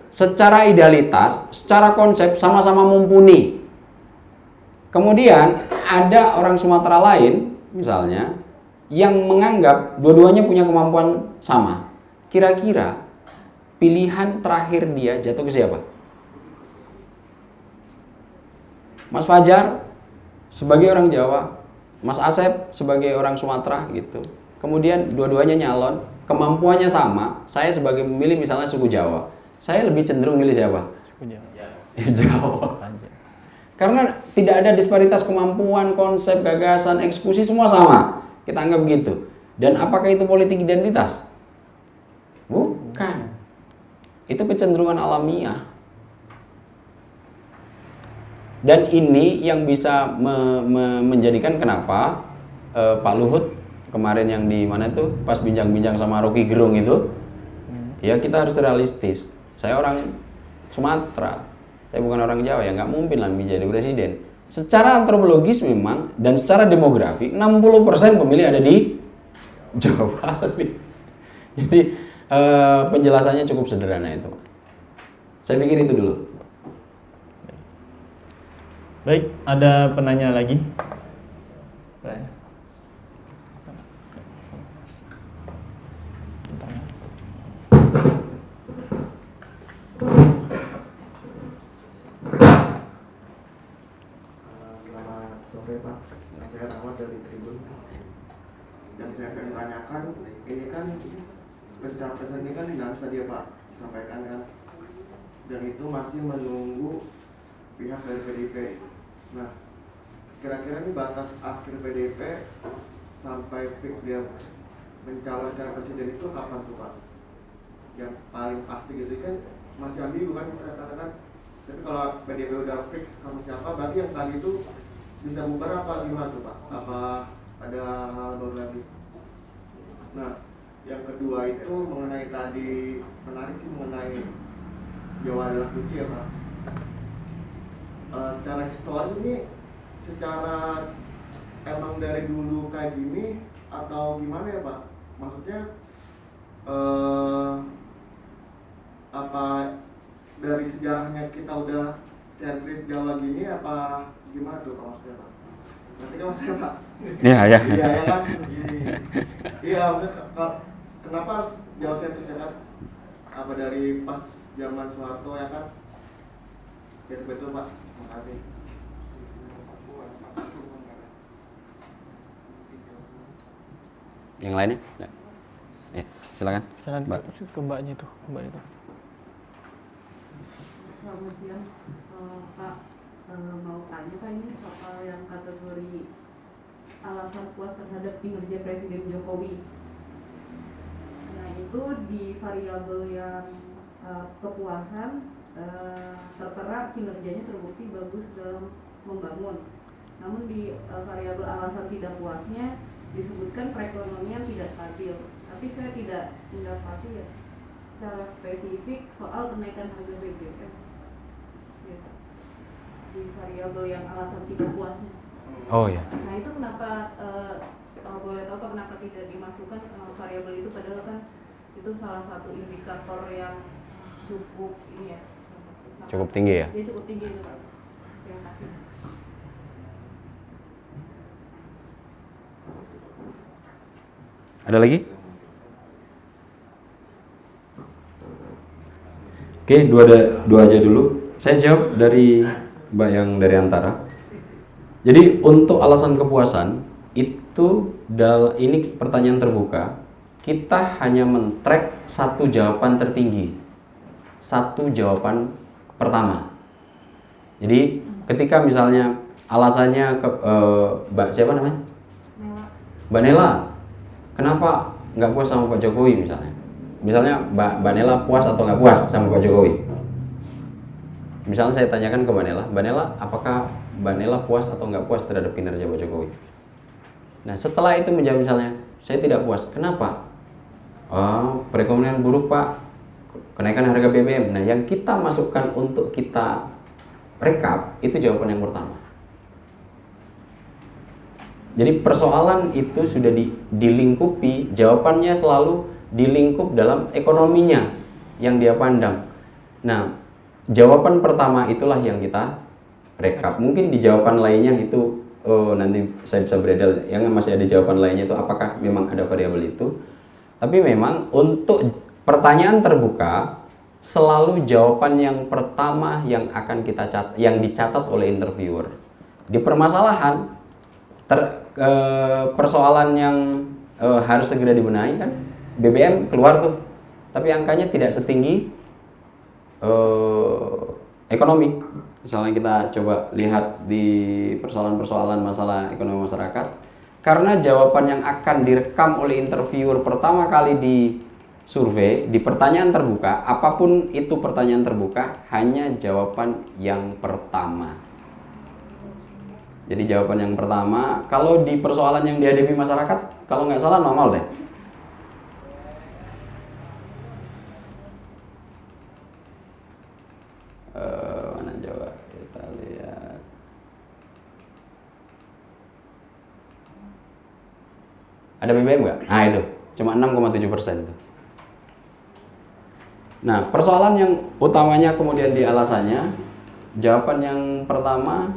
secara idealitas, secara konsep sama-sama mumpuni. Kemudian ada orang Sumatera lain misalnya yang menganggap dua-duanya punya kemampuan sama. Kira-kira pilihan terakhir dia jatuh ke siapa? Mas Fajar sebagai orang Jawa, Mas Asep sebagai orang Sumatera gitu. Kemudian dua-duanya nyalon, kemampuannya sama. Saya sebagai pemilih misalnya suku Jawa, saya lebih cenderung milih siapa? Suku Jawa. Jawa. Aja. Karena tidak ada disparitas kemampuan, konsep, gagasan, eksekusi semua sama. Kita anggap begitu. Dan apakah itu politik identitas? Bukan. Itu kecenderungan alamiah. Dan ini yang bisa menjadikan kenapa Pak Luhut kemarin yang di mana itu pas bincang-bincang sama Rocky Gerung itu, ya kita harus realistis. Saya orang Sumatera, saya bukan orang Jawa, ya nggak mungkin lah menjadi presiden. Secara antropologis memang dan secara demografi 60% pemilih ada di Jawa Bali. Jadi penjelasannya cukup sederhana itu. Saya pikir itu dulu. Baik, ada penanya lagi? Selamat sore Pak, saya Rahmat dari Tribun. Yang saya akan tanyakan, ini kan pencapresan ini kan tidak bisa dia Pak sampaikan kan, dan itu masih menunggu pihak dari PDIP. Nah, kira-kira ini batas akhir PDIP sampai fix dia mencalonkan presiden itu kapan tuh Pak? Yang paling pasti gitu kan masih ambigu kan kita katakan. Tapi kalau PDIP udah fix sama siapa, berarti yang tadi itu bisa bubar apa gimana tuh Pak? Apa ada hal baru lagi? Nah, yang kedua itu mengenai tadi, menarik sih mengenai Jawa adalah kunci ya Pak. Secara histori ini, secara emang dari dulu kayak gini atau gimana ya Pak? Maksudnya apa dari sejarahnya kita udah sentris Jawa gini apa gimana tuh Pak maksudnya Pak? Nanti kan maksudnya Pak? Iya, ya. Iya ya kan? Iya, kenapa harus Jawa sentris ya kan? Apa dari pas zaman Soeharto ya kan? Ya seperti itu Pak. Terima kasih. Yang lainnya? Ya, silakan. Sekarang Mbak. ke mbaknya itu, mbak itu. Selamat siang, Pak. Mau tanya Pak, ini soal yang kategori alasan puas terhadap kinerja Presiden Jokowi. Nah itu di variabel yang kepuasan tertera kinerjanya terbukti bagus dalam membangun. Namun di variabel alasan tidak puasnya disebutkan perekonomian tidak stabil. Tapi saya tidak mendapati ya secara spesifik soal kenaikan harga BBM. Gitu. Di variabel yang alasan tidak puasnya. Oh ya. Nah itu kenapa boleh tahu Pak kenapa tidak dimasukkan variabel itu, padahal kan itu salah satu indikator yang cukup ini ya. Cukup tinggi ya? Dia cukup tinggi itu Pak. Terima kasih. Ada lagi? Oke, dua aja dulu. Saya jawab dari Mbak yang dari antara. Jadi untuk alasan kepuasan itu ini pertanyaan terbuka. Kita hanya men-track satu jawaban tertinggi, satu jawaban pertama. Jadi ketika misalnya alasannya Mbak siapa namanya? Mbak Nela, kenapa nggak puas sama Pak Jokowi misalnya? Misalnya Mbak Nela puas atau nggak puas sama Pak Jokowi? Misalnya saya tanyakan ke Mbak Nela, apakah Mbak Nela puas atau nggak puas terhadap kinerja Pak Jokowi? Nah setelah itu menjawab misalnya, saya tidak puas. Kenapa? Oh, perekonomian buruk Pak, kenaikan harga BBM. Nah yang kita masukkan untuk kita rekap itu jawaban yang pertama. Jadi persoalan itu sudah dilingkupi, jawabannya selalu dilingkup dalam ekonominya yang dia pandang. Nah, jawaban pertama itulah yang kita rekap. Mungkin di jawaban lainnya itu nanti saya bisa beredar, yang masih ada jawaban lainnya itu apakah memang ada variabel itu. Tapi memang untuk pertanyaan terbuka selalu jawaban yang pertama yang akan yang dicatat oleh interviewer. Di permasalahan persoalan yang harus segera dibenahi kan, BBM keluar tuh, tapi angkanya tidak setinggi ekonomi. Misalnya kita coba lihat di persoalan-persoalan masalah ekonomi masyarakat, karena jawaban yang akan direkam oleh interviewer pertama kali di survei, di pertanyaan terbuka, apapun itu pertanyaan terbuka, hanya jawaban yang pertama. Jadi jawaban yang pertama, kalau di persoalan yang dihadapi masyarakat, kalau nggak salah normal deh. Mana coba kita lihat. Ada BBM nggak? Nah itu, cuma 6,7% itu. Nah, persoalan yang utamanya kemudian di alasannya, jawaban yang pertama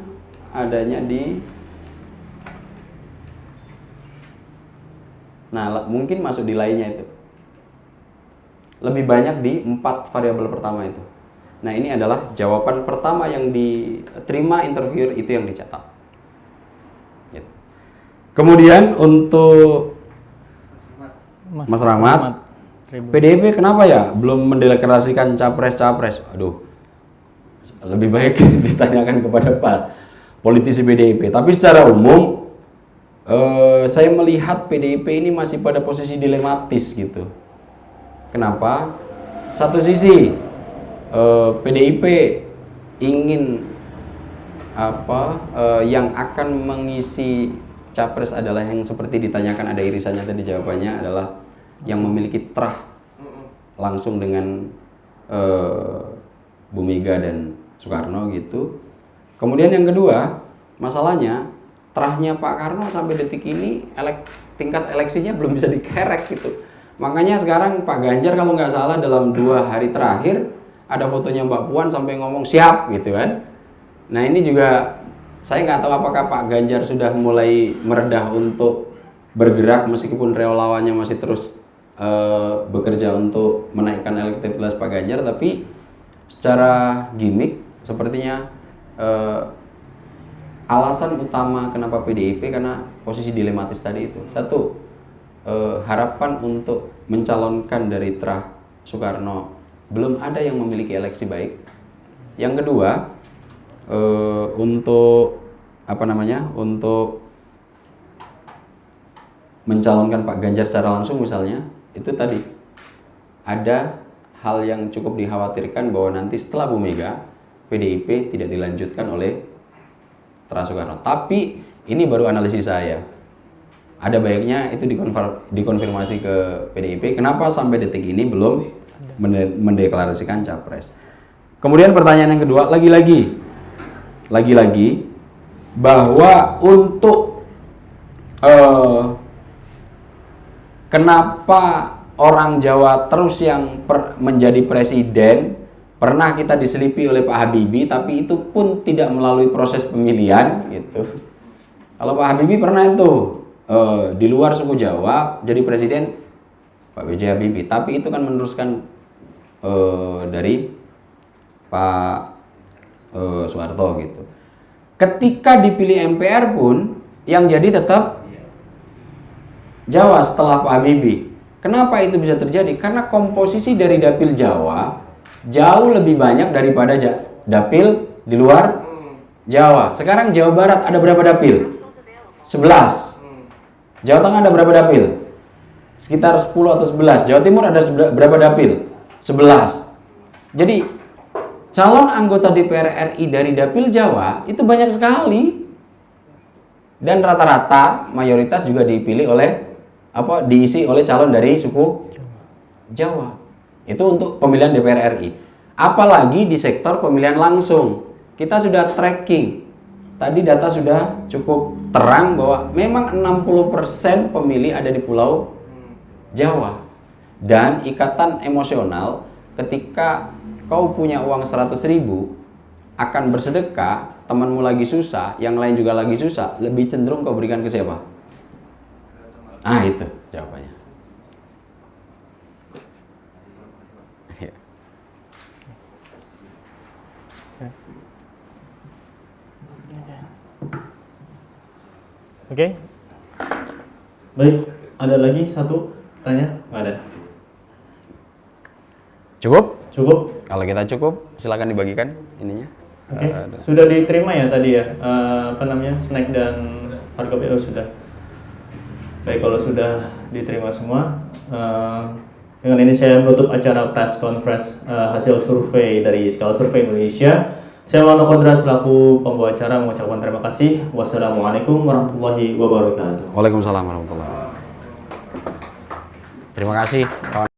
adanya di, nah mungkin masuk di lainnya itu. Lebih banyak di 4 variabel pertama itu. Nah, ini adalah jawaban pertama yang diterima interviewer, itu yang dicatat. Gitu. Kemudian untuk Mas Rahmat, PDIP kenapa ya belum mendeklarasikan capres-capres? Aduh, lebih baik ditanyakan kepada Pak politisi PDIP. Tapi secara umum, saya melihat PDIP ini masih pada posisi dilematis gitu. Kenapa? Satu sisi PDIP ingin yang akan mengisi capres adalah yang seperti ditanyakan, ada irisannya tadi jawabannya adalah yang memiliki trah langsung dengan Bu Mega dan Soekarno gitu. Kemudian yang kedua, masalahnya trahnya Pak Karno sampai detik ini tingkat eleksinya belum bisa dikerek gitu. Makanya sekarang Pak Ganjar kalau nggak salah dalam 2 hari terakhir ada fotonya Mbak Puan sampai ngomong siap gitu kan. Nah ini juga saya nggak tahu apakah Pak Ganjar sudah mulai meredah untuk bergerak meskipun relawannya masih terus bekerja untuk menaikkan elektabilitas Pak Ganjar, tapi secara gimmick sepertinya alasan utama kenapa PDIP karena posisi dilematis tadi itu. Satu, harapan untuk mencalonkan dari trah Soekarno belum ada yang memiliki eleksi baik. Yang kedua, untuk untuk mencalonkan Pak Ganjar secara langsung misalnya, itu tadi ada hal yang cukup dikhawatirkan bahwa nanti setelah Bu Mega, PDIP tidak dilanjutkan oleh trah Soekarno. Tapi ini baru analisis saya. Ada baiknya itu dikonfirmasi ke PDIP kenapa sampai detik ini belum mendeklarasikan capres. Kemudian pertanyaan yang kedua, lagi-lagi bahwa untuk kenapa orang Jawa terus yang menjadi presiden, pernah kita diselipi oleh Pak Habibie, tapi itu pun tidak melalui proses pemilihan gitu. Kalau Pak Habibie pernah itu di luar suku Jawa jadi presiden, Pak B.J. Habibie, tapi itu kan meneruskan dari Pak Soeharto gitu. Ketika dipilih MPR pun yang jadi tetap Jawa setelah Pak Habibie. Kenapa itu bisa terjadi? Karena komposisi dari dapil Jawa jauh lebih banyak daripada dapil di luar Jawa. Sekarang Jawa Barat ada berapa dapil? 11. Jawa Tengah ada berapa dapil? Sekitar 10 atau 11. Jawa Timur ada berapa dapil? 11. Jadi calon anggota DPR RI dari dapil Jawa itu banyak sekali. Dan rata-rata mayoritas juga dipilih oleh diisi oleh calon dari suku Jawa. Itu untuk pemilihan DPR RI. Apalagi di sektor pemilihan langsung. Kita sudah tracking. Tadi data sudah cukup terang bahwa memang 60% pemilih ada di Pulau Jawa. Dan ikatan emosional ketika kau punya uang 100.000 akan bersedekah, temanmu lagi susah, yang lain juga lagi susah, lebih cenderung kau berikan ke siapa? Ah, itu jawabannya. Oke. Baik, ada lagi satu tanya? Nggak ada. Cukup? Cukup? Kalau kita cukup, silakan dibagikan ininya. Oke. Sudah diterima ya tadi ya, snack dan harga PO sudah. Baik, kalau sudah diterima semua, dengan ini saya menutup acara press conference hasil survei dari Skala Survei Indonesia. Saya Maulana Qadra selaku pembawa acara mengucapkan terima kasih. Wassalamualaikum warahmatullahi wabarakatuh. Waalaikumsalam warahmatullahi wabarakatuh. Terima kasih kawan.